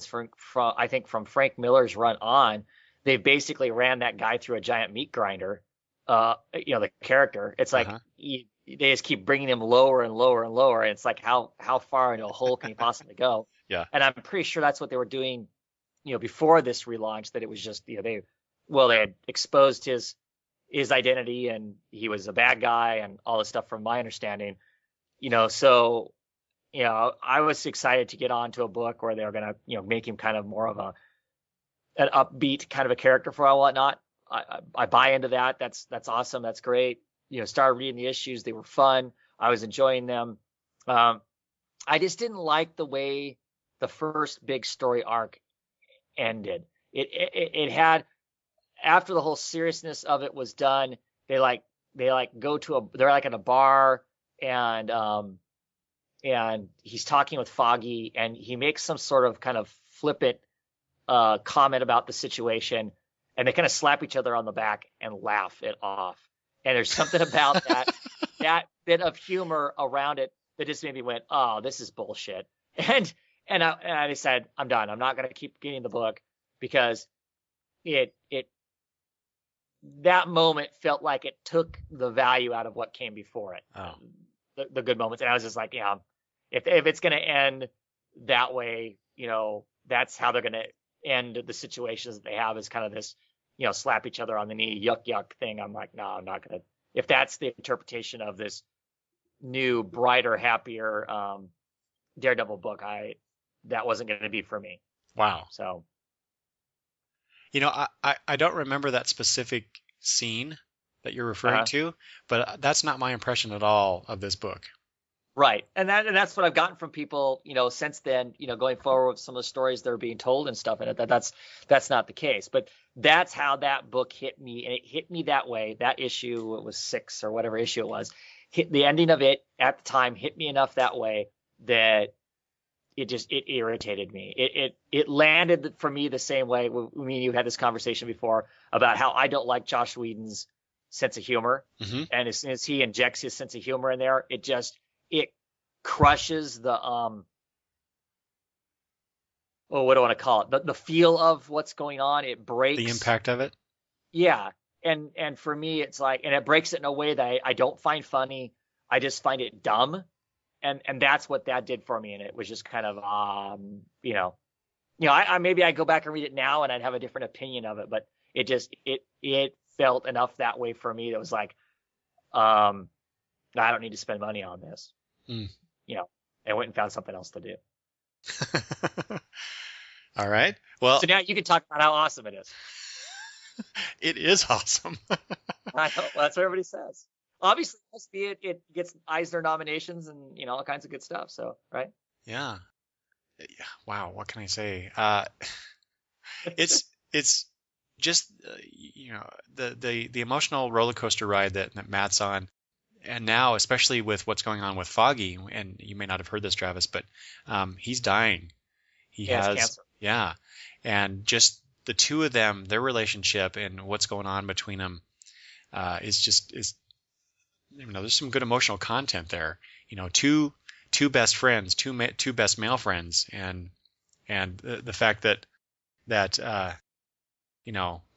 Speaker 2: from I think from Frank Miller's run on, they've basically ran that guy through a giant meat grinder. The character, it's like they just keep bringing him lower and lower and lower, and it's like how far into a hole can he possibly go?
Speaker 1: Yeah.
Speaker 2: And I'm pretty sure that's what they were doing, before this relaunch, that it was just, they had exposed his identity and he was a bad guy and all this stuff from my understanding, so, I was excited to get on to a book where they're going to, make him kind of more of an upbeat kind of a character for all whatnot. I buy into that. That's awesome. That's great. Started reading the issues. They were fun. I was enjoying them. I just didn't like the way the first big story arc ended. It had, after the whole seriousness of it was done, they're like in a bar and he's talking with Foggy and he makes some sort of kind of flippant comment about the situation, and they kind of slap each other on the back and laugh it off. And there's something about that bit of humor around it that just made me went, oh, this is bullshit. And I decided I'm done. I'm not going to keep getting the book because that moment felt like it took the value out of what came before it.
Speaker 1: Oh.
Speaker 2: The good moments. And I was just like, if it's going to end that way, that's how they're going to end the situations that they have, is kind of this, slap each other on the knee, yuck thing. I'm like, no, I'm not going to. If that's the interpretation of this new, brighter, happier Daredevil book, that wasn't going to be for me.
Speaker 1: Wow.
Speaker 2: So,
Speaker 1: I don't remember that specific scene that you're referring to, but that's not my impression at all of this book.
Speaker 2: Right. And that's what I've gotten from people, since then, going forward with some of the stories that are being told and stuff in it, that's not the case. But that's how that book hit me. And it hit me that way. That issue, it was 6 or whatever issue it was, the ending of it at the time hit me enough that way that it irritated me. It landed for me the same way. Me and you had this conversation before about how I don't like Joss Whedon's sense of humor.
Speaker 1: Mm-hmm.
Speaker 2: And as soon as he injects his sense of humor in there, it crushes the what do I want to call it? The feel of what's going on. It breaks
Speaker 1: the impact of it.
Speaker 2: Yeah. And for me, it's like, and it breaks it in a way that I don't find funny. I just find it dumb. And that's what that did for me. And it was just kind of, I maybe I'd go back and read it now and I'd have a different opinion of it, but it felt enough that way for me. That was like, I don't need to spend money on this. I went and found something else to do.
Speaker 1: All right. Well,
Speaker 2: so now you can talk about how awesome it is.
Speaker 1: It is awesome.
Speaker 2: I know. Well, that's what everybody says. Obviously, it gets Eisner nominations and all kinds of good stuff. So, right?
Speaker 1: Yeah. Wow. What can I say? It's just the emotional roller coaster ride that Matt's on, and now especially with what's going on with Foggy, and you may not have heard this, Travis, but he's dying. He has cancer. Yeah, and just the two of them, their relationship and what's going on between them is there's some good emotional content there. Two best friends, two best male friends, and the fact that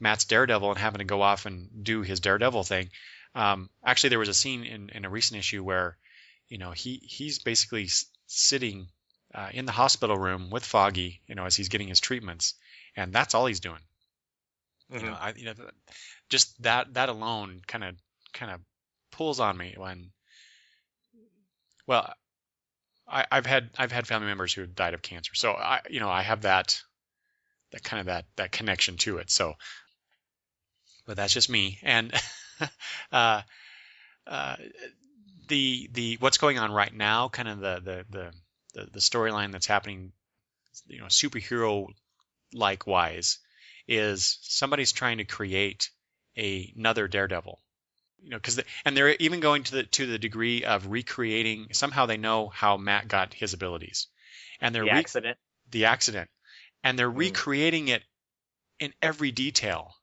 Speaker 1: Matt's Daredevil and having to go off and do his Daredevil thing. Actually, there was a scene in a recent issue where he's basically sitting in the hospital room with Foggy, as he's getting his treatments, and that's all he's doing.
Speaker 2: Mm-hmm.
Speaker 1: Just that alone kind of pulls on me when. Well, I've had family members who have died of cancer, so I have that connection to it. So, but that's just me, and uh, the what's going on right now, kind of the storyline that's happening, superhero likewise, is somebody's trying to create another Daredevil. And they're even going to the degree of recreating. Somehow they know how Matt got his abilities, and they're the accident, and they're recreating it in every detail,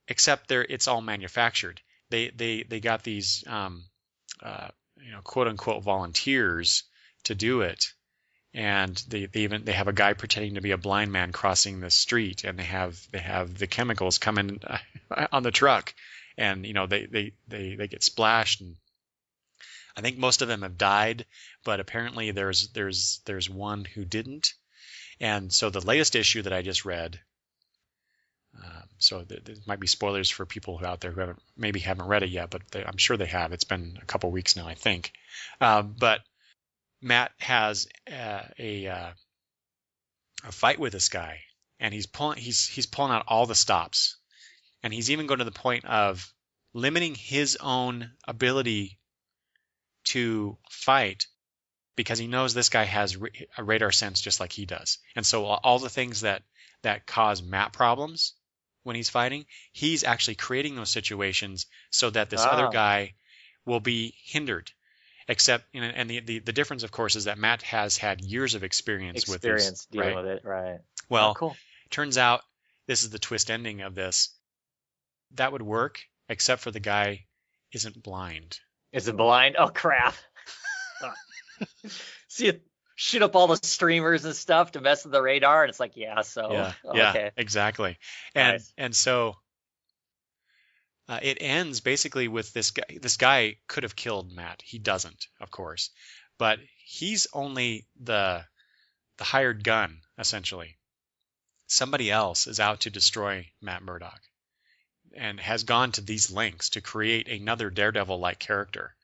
Speaker 1: except it's all manufactured. They got these quote unquote volunteers to do it, and they have a guy pretending to be a blind man crossing the street, and they have the chemicals coming on the truck, and they get splashed, and I think most of them have died, but apparently there's one who didn't. And so the latest issue that I just read, so there might be spoilers for people out there who haven't read it yet, but I'm sure they have. It's been a couple weeks now, I think. But Matt has a fight with this guy, and he's pulling out all the stops, and he's even going to the point of limiting his own ability to fight, because he knows this guy has a radar sense just like he does. And so all the things that cause Matt problems when he's fighting, he's actually creating those situations so that this other guy will be hindered. Except, and the difference, of course, is that Matt has had years of experience dealing
Speaker 2: with it, right?
Speaker 1: Well,
Speaker 2: cool.
Speaker 1: Turns out this is the twist ending of this. That would work, except for the guy isn't blind.
Speaker 2: Isn't blind? Oh, crap. See it shoot up all the streamers and stuff to mess with the radar, and it's like, okay.
Speaker 1: Exactly. And so it ends basically with this guy. This guy could have killed Matt. He doesn't, of course, but he's only the hired gun, essentially. Somebody else is out to destroy Matt Murdock, and has gone to these lengths to create another Daredevil-like character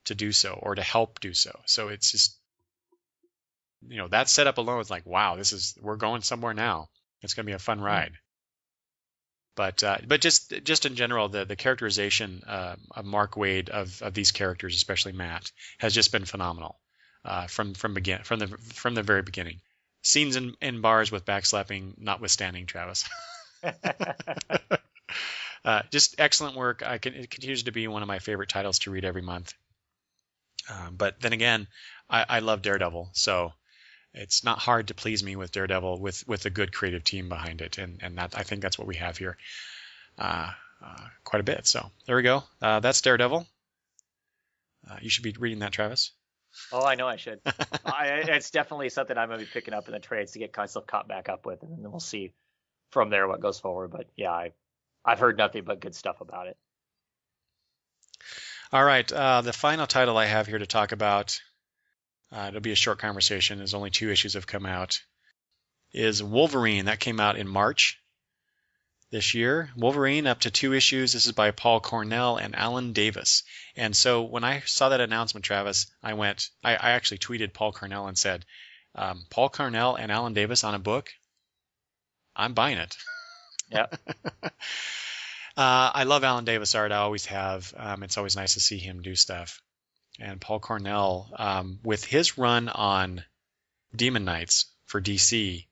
Speaker 1: to do so, or to help do so. So it's just, that setup alone is like, wow, we're going somewhere now. It's going to be a fun ride. But just in general, the characterization of Mark Waid of these characters, especially Matt, has just been phenomenal from the very beginning. Scenes in bars with backslapping notwithstanding, Travis. Just excellent work. It continues to be one of my favorite titles to read every month. But then again, I love Daredevil, so it's not hard to please me with Daredevil with a good creative team behind it, and I think that's what we have here, quite a bit. So there we go. That's Daredevil. You should be reading that, Travis.
Speaker 2: Oh, I know I should. It's definitely something I'm going to be picking up in the trades to get myself caught back up with, and then we'll see from there what goes forward. But yeah, I've heard nothing but good stuff about it.
Speaker 1: All right, the final title I have here to talk about, it'll be a short conversation, as only 2 issues have come out, is Wolverine. That came out in March this year. Wolverine, up to 2 issues. This is by Paul Cornell and Alan Davis. And so when I saw that announcement, Travis, I actually tweeted Paul Cornell and said, Paul Cornell and Alan Davis on a book? I'm buying it.
Speaker 2: Yeah.
Speaker 1: I love Alan Davis art. I always have. It's always nice to see him do stuff. And Paul Cornell, with his run on Demon Knights for DC,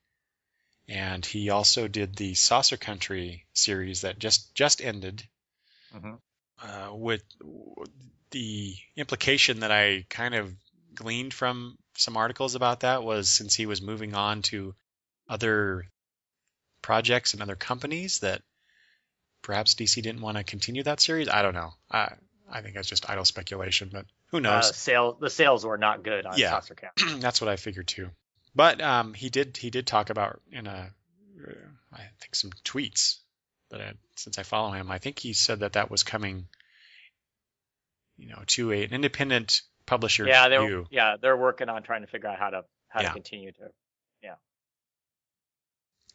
Speaker 1: and he also did the Saucer Country series that just ended, with the implication that I kind of gleaned from some articles about that was, since he was moving on to other projects and other companies, that perhaps DC didn't want to continue that series. I don't know. I think that's just idle speculation, but who knows?
Speaker 2: The sales were not good on Saucer Country.
Speaker 1: That's what I figured too. But he did talk about I think some tweets that since I follow him, I think he said that was coming, to an independent publisher.
Speaker 2: Yeah, they're working on trying to figure out how to continue to. Yeah.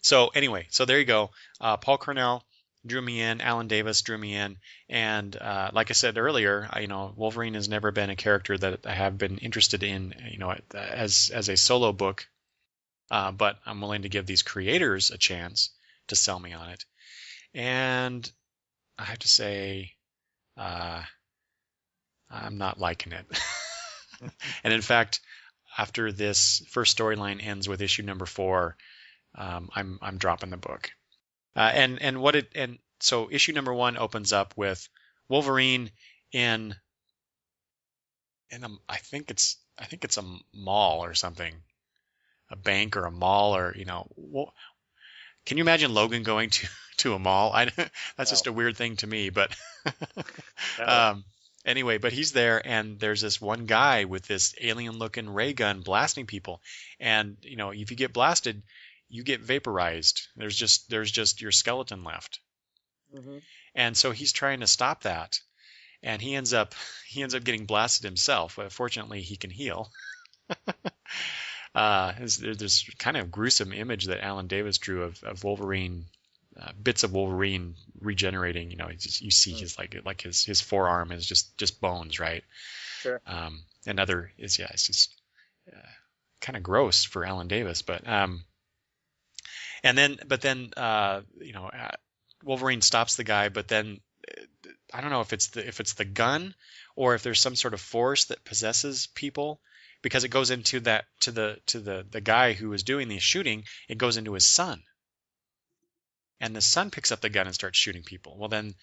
Speaker 1: So anyway, there you go. Paul Cornell drew me in. Alan Davis drew me in, and like I said earlier, Wolverine has never been a character that I have been interested in, as a solo book. But I'm willing to give these creators a chance to sell me on it. And I have to say, I'm not liking it. And in fact, after this first storyline ends with issue number 4, I'm dropping the book. And so issue number 1 opens up with Wolverine in I think it's a mall or something, a bank or a mall, or can you imagine Logan going to a mall? That's just a weird thing to me, but anyway, but he's there, and there's this one guy with this alien-looking ray gun blasting people, and if you get blasted, you get vaporized. There's just your skeleton left. Mm-hmm. And so he's trying to stop that, and he ends up getting blasted himself. But fortunately, he can heal. There's this kind of gruesome image that Alan Davis drew of Wolverine, bits of Wolverine regenerating. You see his forearm is just bones, right?
Speaker 2: Sure.
Speaker 1: It's just kind of gross for Alan Davis, but then Wolverine stops the guy, but then I don't know if it's the gun or if there's some sort of force that possesses people, because it goes into that to the guy who was doing the shooting. It goes into his son, and the son picks up the gun and starts shooting people. Well, then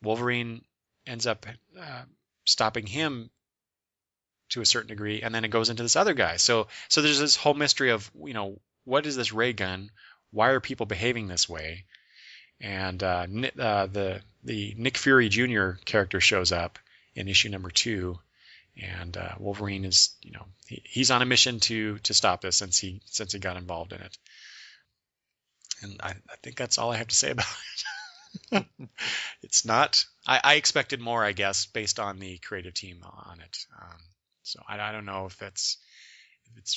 Speaker 1: Wolverine ends up stopping him to a certain degree, and then it goes into this other guy. So there's this whole mystery of what is this ray gun? Why are people behaving this way? And the Nick Fury Jr. character shows up in issue number 2, and Wolverine is he's on a mission to stop this since he got involved in it. And I think that's all I have to say about it. It's not. I expected more, I guess, based on the creative team on it. So I don't know if it's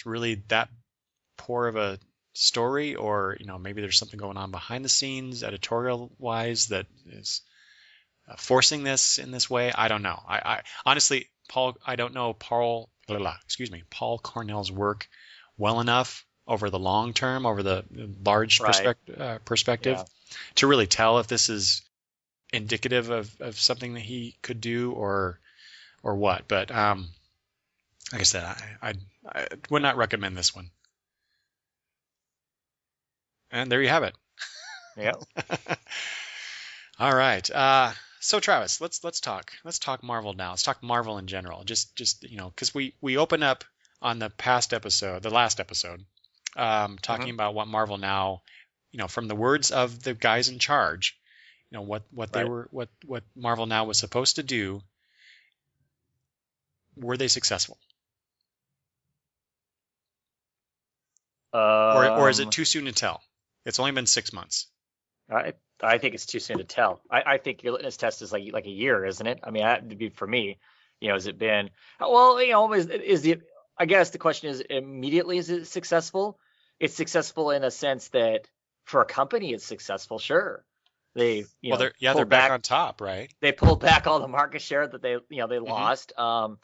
Speaker 1: really that poor of a story, or maybe there's something going on behind the scenes editorial wise that is forcing this in this way. I don't know. I honestly, I don't know Paul Cornell's work well enough over the long term, over the large perspective, to really tell if this is indicative of something that he could do or what. But like I said, I would not recommend this one. And there you have it.
Speaker 2: Yeah.
Speaker 1: All right. So Travis, let's talk Marvel now. Let's talk Marvel in general. Just because we open up on the last episode, talking about what Marvel now, from the words of the guys in charge, what Marvel now was supposed to do. Were they successful? Or is it too soon to tell? It's only been 6 months.
Speaker 2: I think it's too soon to tell. I think your litmus test is like a year, isn't it? I mean, that would be for me. Has it been? Well, I guess the question is, immediately, is it successful? It's successful in a sense that for a company, it's successful. Sure, they're
Speaker 1: back on top, right?
Speaker 2: They pulled back all the market share that they lost. Are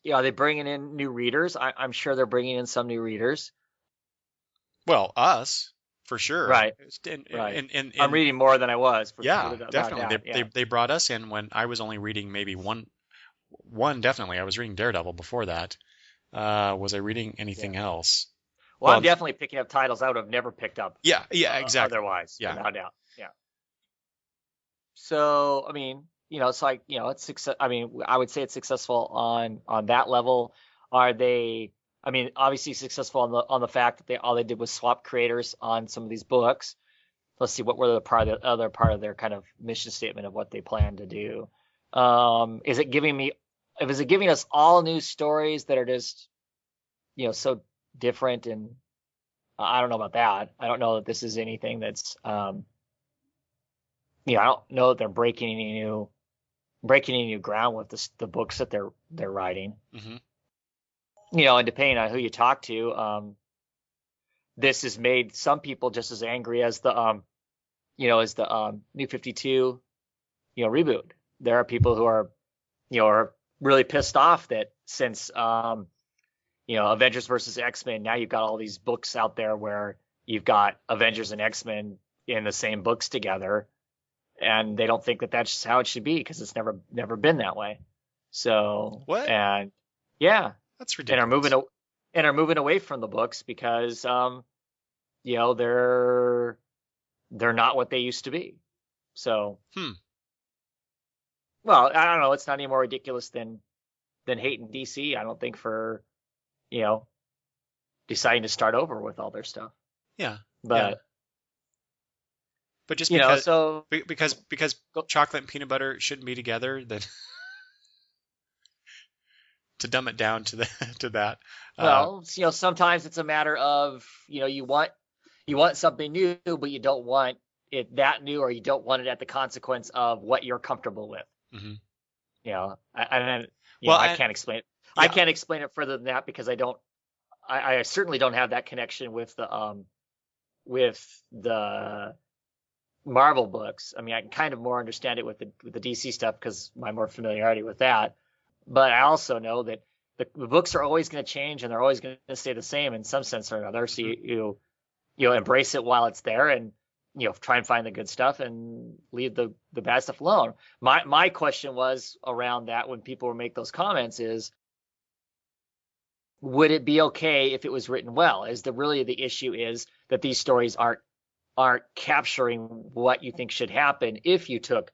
Speaker 2: they bringing in new readers? I'm sure they're bringing in some new readers.
Speaker 1: Well, us. For sure.
Speaker 2: Right.
Speaker 1: And
Speaker 2: I'm reading more than I was.
Speaker 1: Definitely. They brought us in when I was only reading maybe one. Definitely. I was reading Daredevil before that. Was I reading anything else?
Speaker 2: Well, I'm definitely picking up titles I would have never picked up.
Speaker 1: Yeah, exactly.
Speaker 2: Otherwise, without doubt. Yeah. So, I mean, it's like, it's success. I mean, I would say it's successful on that level. Are they? I mean, obviously successful on the fact that all they did was swap creators on some of these books. Let's see, what were the other part of their kind of mission statement of what they plan to do? Is it giving us all new stories that are just, so different? And I don't know about that. I don't know that this is anything that's, I don't know that they're breaking any new ground with the books that they're writing. Mm-hmm. And depending on who you talk to, this has made some people just as angry as the New 52, reboot. There are people who are really pissed off that since, Avengers versus X-Men, now you've got all these books out there where you've got Avengers and X-Men in the same books together. and they don't think that that's how it should be because it's never been that way. So
Speaker 1: What?
Speaker 2: and yeah,
Speaker 1: That's
Speaker 2: and
Speaker 1: ridiculous.
Speaker 2: are moving away from the books because they're not what they used to be. So well, I don't know. It's not any more ridiculous than hating DC. I don't think for deciding to start over with all their stuff.
Speaker 1: Yeah.
Speaker 2: But
Speaker 1: But just
Speaker 2: so
Speaker 1: because chocolate and peanut butter shouldn't be together, then to dumb it down to that.
Speaker 2: Well, sometimes it's a matter of you want something new, but you don't want it that new, or you don't want it at the consequence of what you're comfortable with.
Speaker 1: Mm-hmm.
Speaker 2: I can't explain it. Yeah. I can't explain it further than that because I certainly don't have that connection with the Marvel books. I mean, I can kind of more understand it with the DC stuff because my more familiarity with that. But I also know that the books are always going to change and they're always going to stay the same in some sense or another. So you embrace it while it's there and try and find the good stuff and leave the bad stuff alone. My question was around that when people would make those comments is, would it be okay if it was written well? Really the issue is that these stories aren't capturing what you think should happen if you took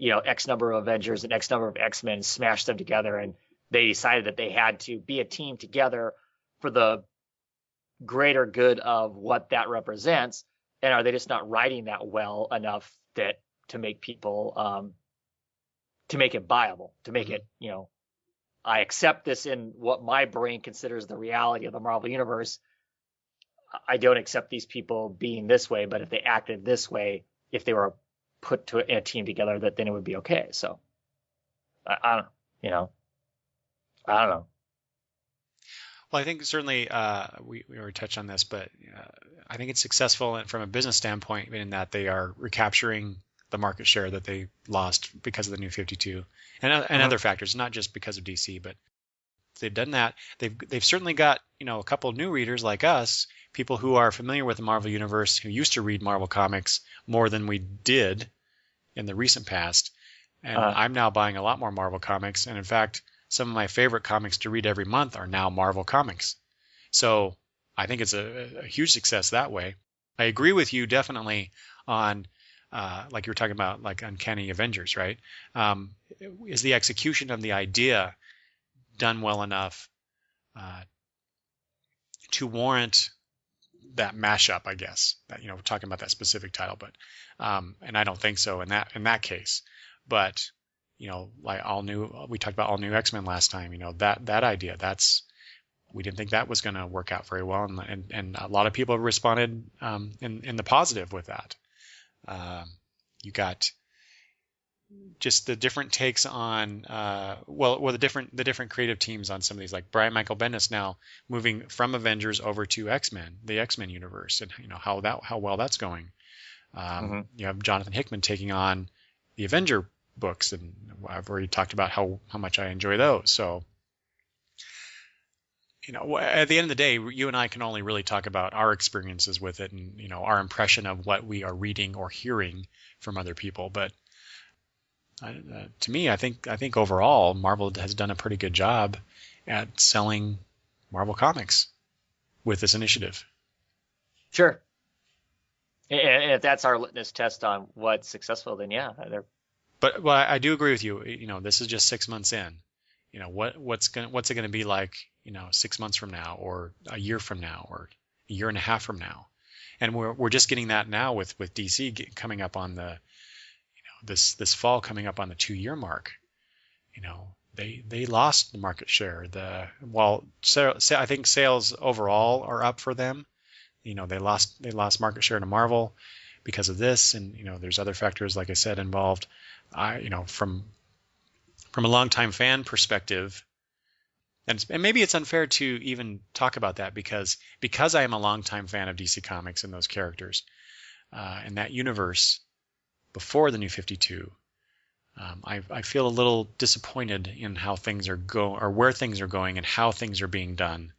Speaker 2: X number of Avengers and X number of X-Men, smashed them together, and they decided that they had to be a team together for the greater good of what that represents. And are they just not writing that well enough to make people to make it viable, to make it I accept this in what my brain considers the reality of the Marvel universe. I don't accept these people being this way, but if they acted this way, if they were put in a team together, then it would be okay. So I don't know.
Speaker 1: Well, I think certainly we already touched on this, but I think it's successful from a business standpoint in that they are recapturing the market share that they lost because of the New 52 and other factors, not just because of DC, but they've done that. They've certainly got a couple of new readers like us, people who are familiar with the Marvel universe, who used to read Marvel comics more than we did in the recent past, and I'm now buying a lot more Marvel comics, and in fact, some of my favorite comics to read every month are now Marvel comics. So I think it's a huge success that way. I agree with you definitely on, like you were talking about, like Uncanny Avengers, right? Is the execution of the idea done well enough to warrant that mashup? I guess that we're talking about that specific title, but and I don't think so in that case. But like we talked about all new X-Men last time. That idea, we didn't think that was going to work out very well, and a lot of people have responded in the positive with that. You got just the different takes on the different creative teams on some of these, like Brian Michael Bendis now moving from Avengers over to X-Men, the X-Men universe, and how well that's going. You have Jonathan Hickman taking on the Avenger books, and I've already talked about how much I enjoy those. So at the end of the day, you and I can only really talk about our experiences with it and our impression of what we are reading or hearing from other people. But to me, I think overall Marvel has done a pretty good job at selling Marvel comics with this initiative.
Speaker 2: Sure. And if that's our litmus test on what's successful, then yeah,
Speaker 1: But I do agree with you. This is just 6 months in. What's it going to be like? 6 months from now, or a year from now, or a year and a half from now, and we're just getting that now with DC coming up on the this fall, coming up on the 2-year mark. They lost the market share. I think sales overall are up for them. They lost market share to Marvel because of this, and there's other factors, like I said, involved. From a longtime fan perspective, and maybe it's unfair to even talk about that because I am a longtime fan of DC Comics and those characters and that universe before the New 52. I feel a little disappointed in how things are or where things are going and how things are being done.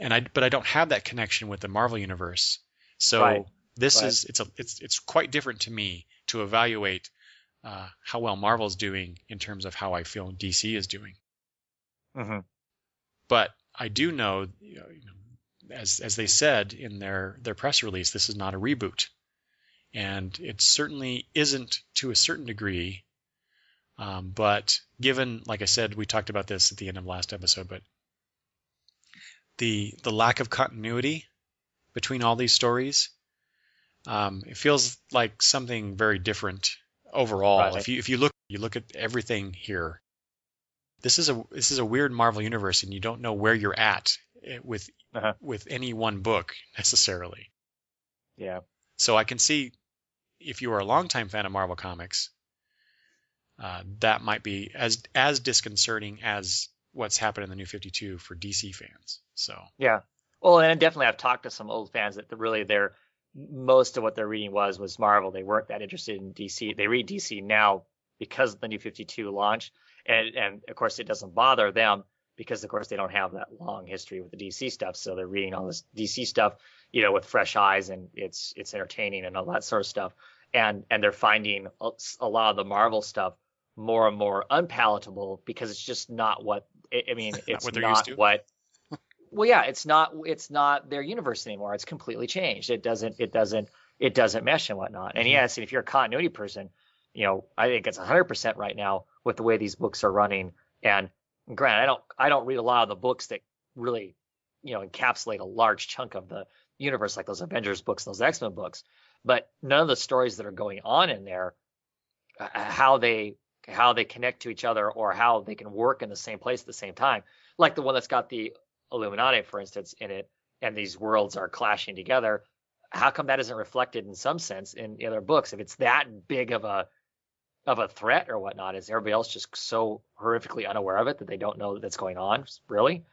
Speaker 1: But I don't have that connection with the Marvel universe. So right. This
Speaker 2: Right.
Speaker 1: is it's quite different to me to evaluate how well Marvel's doing in terms of how I feel DC is doing.
Speaker 2: Mm-hmm.
Speaker 1: But I do know, as they said in their press release, this is not a reboot, and it certainly isn't to a certain degree. But given, like I said, we talked about this at the end of last episode, but the lack of continuity between all these stories, it feels like something very different overall.
Speaker 2: Right.
Speaker 1: If you look at everything here, this is a weird Marvel universe, and you don't know where you're at with any one book necessarily.
Speaker 2: Yeah.
Speaker 1: So I can see if you are a longtime fan of Marvel Comics, that might be as disconcerting as what's happened in the New 52 for DC fans. So
Speaker 2: Yeah. Well, and definitely I've talked to some old fans that really most of what they're reading was Marvel. They weren't that interested in DC. They read DC now because of the New 52 launch. And of course it doesn't bother them because of course they don't have that long history with the DC stuff. So they're reading all this DC stuff, with fresh eyes, and it's entertaining and all that sort of stuff. And they're finding a lot of the Marvel stuff more and more unpalatable because it's just not what it's
Speaker 1: what they're
Speaker 2: not
Speaker 1: used to.
Speaker 2: what. Well, yeah, it's not their universe anymore. It's completely changed. It doesn't mesh and whatnot. And yes, if you're a continuity person, I think it's 100% right now with the way these books are running. And granted, I don't read a lot of the books that really, encapsulate a large chunk of the universe, like those Avengers books, those X-Men books. But none of the stories that are going on in there, how they connect to each other or how they can work in the same place at the same time, like the one that's got the Illuminati, for instance, in it, and these worlds are clashing together. How come that isn't reflected in some sense in the other books? If it's that big of a threat or whatnot, is everybody else just so horrifically unaware of it that they don't know that's going on? Really?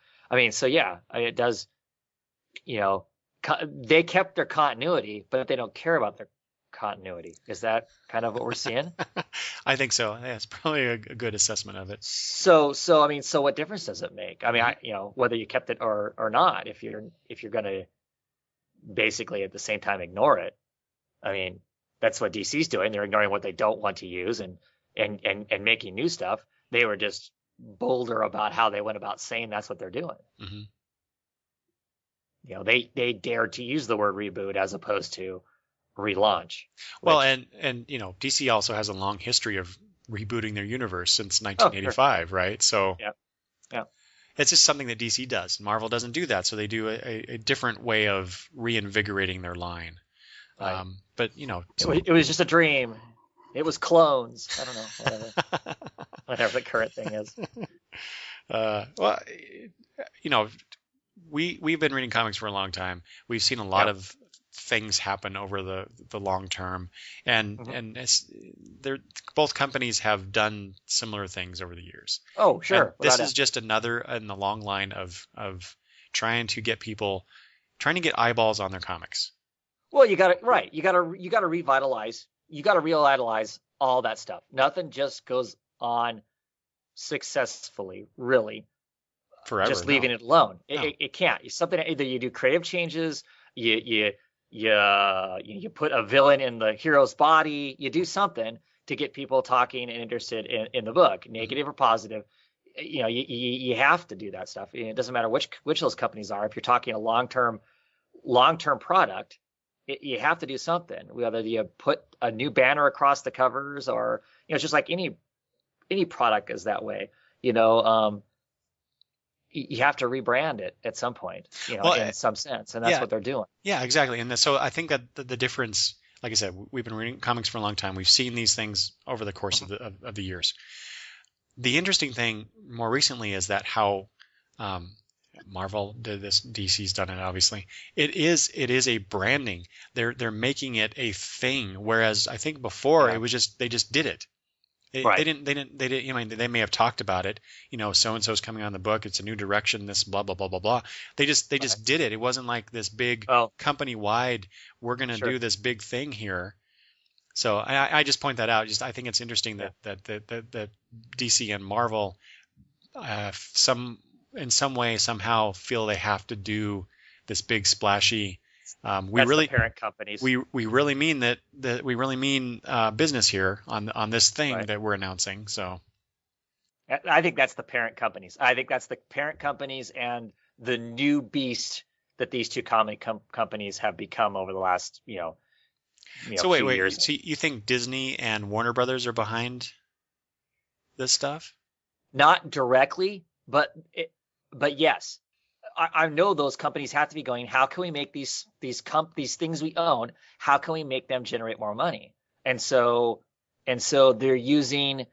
Speaker 2: So yeah, it does. They kept their continuity, but they don't care about their continuity. Is that kind of what we're seeing?
Speaker 1: I think so. Yeah, it's probably a good assessment of it.
Speaker 2: So what difference does it make? Whether you kept it or not, if you're going to basically at the same time ignore it. That's what DC's doing. They're ignoring what they don't want to use and making new stuff. They were just bolder about how they went about saying that's what they're doing.
Speaker 1: Mm-hmm.
Speaker 2: They dared to use the word reboot as opposed to relaunch.
Speaker 1: Well, and DC also has a long history of rebooting their universe since 1985, right? So
Speaker 2: yeah,
Speaker 1: it's just something that DC does. Marvel doesn't do that, so they do a different way of reinvigorating their line.
Speaker 2: Right.
Speaker 1: But
Speaker 2: it was just a dream. It was clones. I don't know, whatever the current thing is.
Speaker 1: We've been reading comics for a long time. We've seen a lot of things happen over the long term, and both companies have done similar things over the years.
Speaker 2: Oh, sure.
Speaker 1: This is just another in the long line of trying to get eyeballs on their comics.
Speaker 2: Well, you got to revitalize. You got to revitalize all that stuff. Nothing just goes on successfully, really.
Speaker 1: Forever.
Speaker 2: Just leaving it alone. It can't. It's something either you do creative changes, you put a villain in the hero's body, you do something to get people talking and interested in the book, negative or positive. You have to do that stuff. It doesn't matter which of those companies are. If you're talking a long-term product, you have to do something. Whether you put a new banner across the covers or, it's just like any product is that way, you have to rebrand it at some point, in some sense. And that's what they're doing. Yeah,
Speaker 1: exactly. And so I think that the difference, like I said, we've been reading comics for a long time. We've seen these things over the course of the years. The interesting thing more recently is that how Marvel did this, DC's done it, obviously. It is a branding. They're making it a thing. Whereas I think before it was they just did it. They didn't. They may have talked about it. So and so's coming on the book. It's a new direction. This blah blah blah blah blah. They just did it. It wasn't like this big company wide. We're going to do this big thing here. So I just point that out. I think it's interesting that DC and Marvel, in some way somehow feel they have to do this big splashy We
Speaker 2: That's
Speaker 1: really
Speaker 2: the parent companies.
Speaker 1: we really mean that we really mean business here on this thing
Speaker 2: Right.
Speaker 1: that we're announcing. So
Speaker 2: I think that's the parent companies. I think that's the parent companies and the new beast that these two comic companies have become over the last,
Speaker 1: so
Speaker 2: few
Speaker 1: wait.
Speaker 2: years.
Speaker 1: So you think Disney and Warner Brothers are behind this stuff?
Speaker 2: Not directly, but yes, I know those companies have to be going. How can we make these things we own? How can we make them generate more money? And so they're using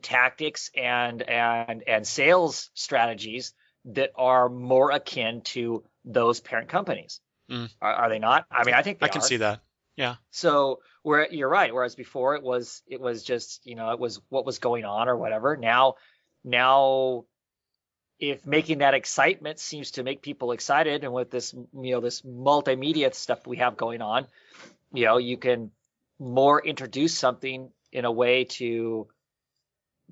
Speaker 2: tactics and sales strategies that are more akin to those parent companies.
Speaker 1: Mm.
Speaker 2: Are they not? I mean, I think they
Speaker 1: I can
Speaker 2: are.
Speaker 1: see that. Yeah.
Speaker 2: So where you're right, whereas before it was just, it was what was going on or whatever. Now if making that excitement seems to make people excited, and with this, this multimedia stuff we have going on, you can more introduce something in a way to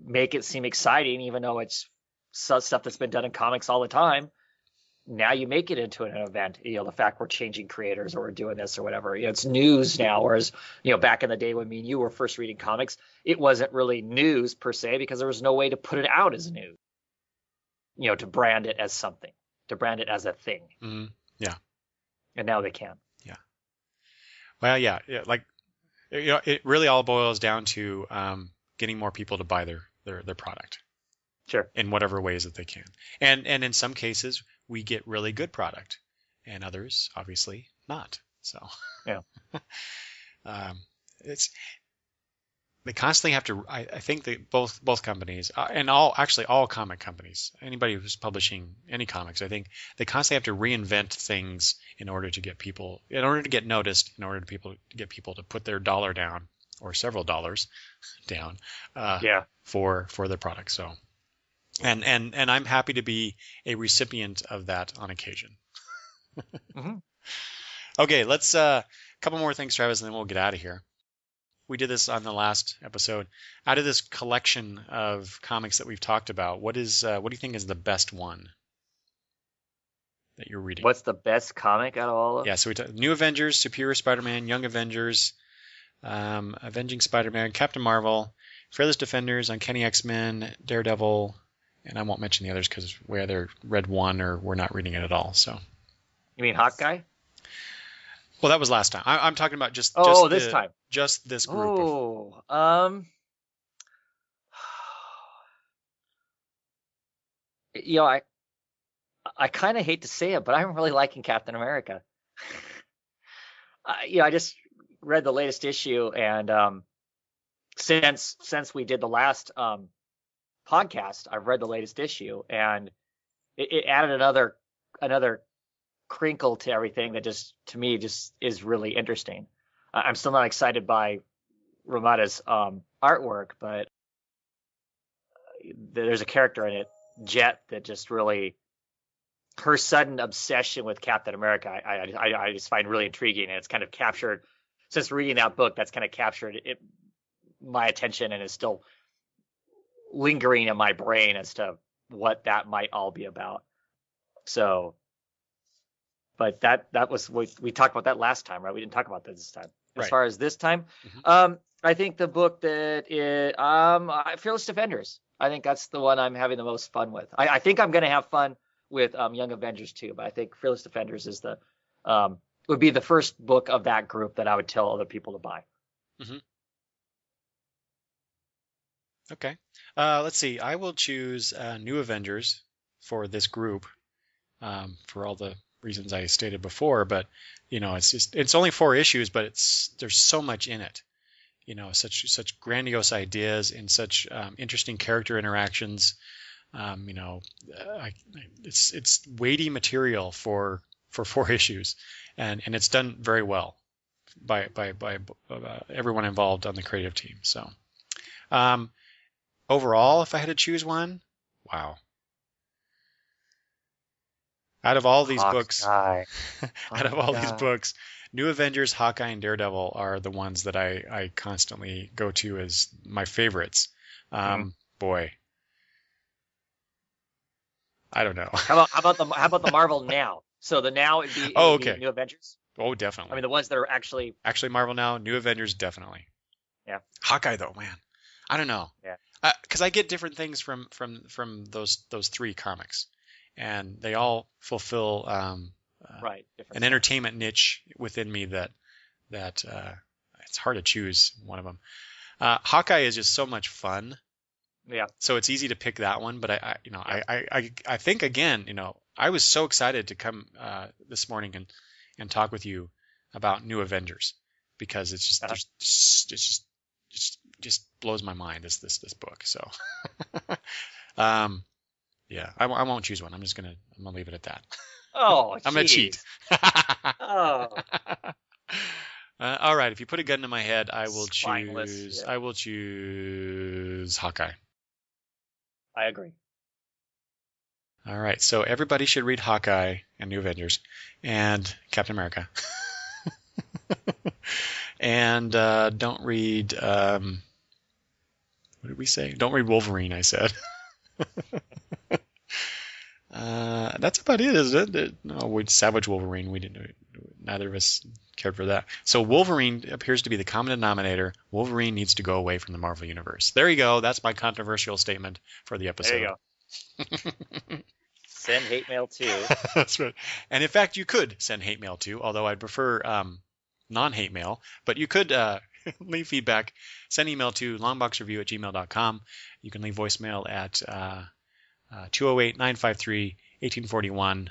Speaker 2: make it seem exciting, even though it's stuff that's been done in comics all the time. Now you make it into an event, the fact we're changing creators or we're doing this or whatever, it's news now. Whereas, back in the day when me and you were first reading comics, it wasn't really news per se, because there was no way to put it out as news, to brand it as something, to brand it as a thing.
Speaker 1: Mm-hmm. Yeah.
Speaker 2: And now they can.
Speaker 1: Yeah. Well, yeah. Like, it really all boils down to getting more people to buy their product.
Speaker 2: Sure.
Speaker 1: In whatever ways that they can. And in some cases, we get really good product, and others, obviously, not. So,
Speaker 2: yeah.
Speaker 1: They constantly have to. I think that both companies and all comic companies, anybody who's publishing any comics, I think they constantly have to reinvent things in order to get noticed, in order to get people to put their dollar down, or several dollars down, for their product. So. And I'm happy to be a recipient of that on occasion.
Speaker 2: Mm-hmm.
Speaker 1: Okay, let's a couple more things, Travis, and then we'll get out of here. We did this on the last episode. Out of this collection of comics that we've talked about, what do you think is the best one that you're reading?
Speaker 2: What's the best comic out of all of them?
Speaker 1: Yeah, so we talked New Avengers, Superior Spider-Man, Young Avengers, Avenging Spider-Man, Captain Marvel, Fearless Defenders, Uncanny X-Men, Daredevil. And I won't mention the others because we either read one or we're not reading it at all. So,
Speaker 2: you mean Hawkeye?
Speaker 1: Well, that was last time. I'm talking about just
Speaker 2: this time,
Speaker 1: just this group.
Speaker 2: I kind of hate to say it, but I'm really liking Captain America. I just read the latest issue, and since we did the last podcast, I've read the latest issue, and it added another crinkle to everything that to me is really interesting. I'm still not excited by Ramada's artwork, but there's a character in it, Jet, that just really, her sudden obsession with Captain America, I just find really intriguing, and it's kind of captured, since reading that book, that's kind of captured my attention, and is still lingering in my brain as to what that might all be about. So, but that was, we talked about that last time, right? We didn't talk about that this time. As far as this time, I think the book that Fearless Defenders, I think that's the one I'm having the most fun with. I think I'm going to have fun with Young Avengers too, but I think Fearless Defenders is would be the first book of that group that I would tell other people to buy.
Speaker 1: Mm-hmm. Okay. Let's see. I will choose New Avengers for this group, for all the reasons I stated before. But it's only 4 issues, but there's so much in it. Such grandiose ideas and such interesting character interactions. It's weighty material for 4 issues, and it's done very well by everyone involved on the creative team. So. Overall, if I had to choose one, wow. Out of all these books, New Avengers, Hawkeye, and Daredevil are the ones that I constantly go to as my favorites. Boy, I don't know.
Speaker 2: How about the Marvel now? So the now it'd be,
Speaker 1: Oh,
Speaker 2: it'd be
Speaker 1: okay.
Speaker 2: New Avengers.
Speaker 1: Oh,
Speaker 2: I
Speaker 1: definitely.
Speaker 2: mean, the ones that are actually.
Speaker 1: Actually, Marvel Now, New Avengers, definitely.
Speaker 2: Yeah.
Speaker 1: Hawkeye, though, man, I don't know.
Speaker 2: Yeah.
Speaker 1: Because I get different things from those three comics, and they all fulfill
Speaker 2: Right. Different
Speaker 1: an
Speaker 2: stuff.
Speaker 1: entertainment niche within me that it's hard to choose one of them. Hawkeye is just so much fun.
Speaker 2: Yeah.
Speaker 1: So it's easy to pick that one, but I think again, I was so excited to come this morning and talk with you about New Avengers because it's just just blows my mind this book. So yeah, I won't choose one. I'm gonna leave it at that.
Speaker 2: Oh,
Speaker 1: I'm gonna cheat.
Speaker 2: Oh.
Speaker 1: All right, if you put a gun to my head, I will
Speaker 2: Spineless,
Speaker 1: choose.
Speaker 2: yeah.
Speaker 1: I will choose Hawkeye.
Speaker 2: I agree.
Speaker 1: All right, so everybody should read Hawkeye and New Avengers and Captain America. And don't read, what did we say? Don't read Wolverine, I said. That's about it, isn't it? No, Savage Wolverine. We didn't. Neither of us cared for that. So Wolverine appears to be the common denominator. Wolverine needs to go away from the Marvel Universe. There you go. That's my controversial statement for the episode.
Speaker 2: There you go. Send hate mail too.
Speaker 1: That's right. And in fact, you could send hate mail too, although I'd prefer non-hate mail. But you could leave feedback. Send email to longboxreview@gmail.com. You can leave voicemail at 208-953-1841.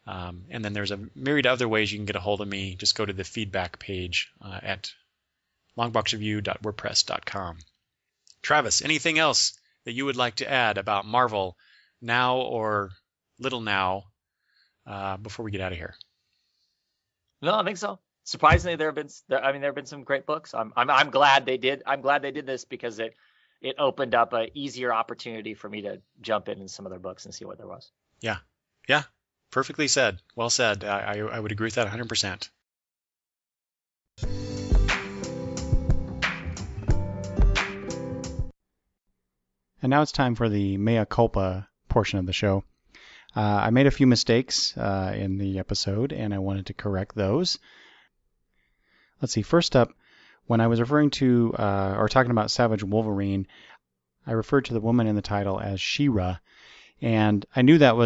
Speaker 1: And then there's a myriad of other ways you can get a hold of me. Just go to the feedback page at longboxreview.wordpress.com. Travis, anything else that you would like to add about Marvel now or little now before we get out of here?
Speaker 2: No, I think so. Surprisingly, there have been some great books. I'm glad they did. I'm glad they did this because it opened up an easier opportunity for me to jump in some other books and see what there was.
Speaker 1: Yeah. Perfectly said. Well said. I would agree with that 100%. And now it's time for the mea culpa portion of the show. I made a few mistakes in the episode, and I wanted to correct those. Let's see. First up, when I was referring to or talking about Savage Wolverine, I referred to the woman in the title as She-Ra, and I knew that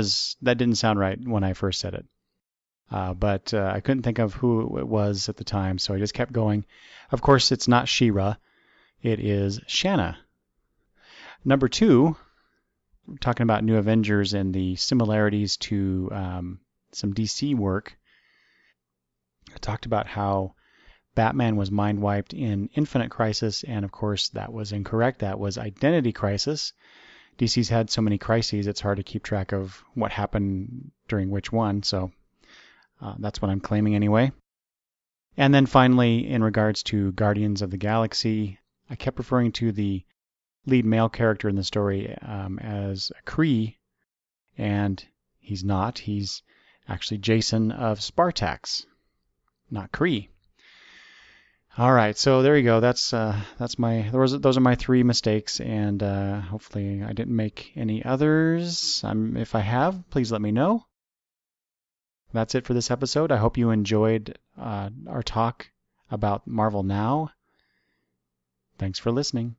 Speaker 1: didn't sound right when I first said it. But I couldn't think of who it was at the time, so I just kept going. Of course, it's not She-Ra. It is Shanna. Number 2, talking about New Avengers and the similarities to some DC work. I talked about how Batman was mind-wiped in Infinite Crisis, and of course that was incorrect. That was Identity Crisis. DC's had so many crises, it's hard to keep track of what happened during which one, so that's what I'm claiming anyway. And then finally, in regards to Guardians of the Galaxy, I kept referring to the lead male character in the story as a Kree, and he's not. He's actually Jason of Spartax, not Kree. All right, so there you go. Those are my 3 mistakes, and hopefully I didn't make any others. If I have, please let me know. That's it for this episode. I hope you enjoyed our talk about Marvel Now. Thanks for listening.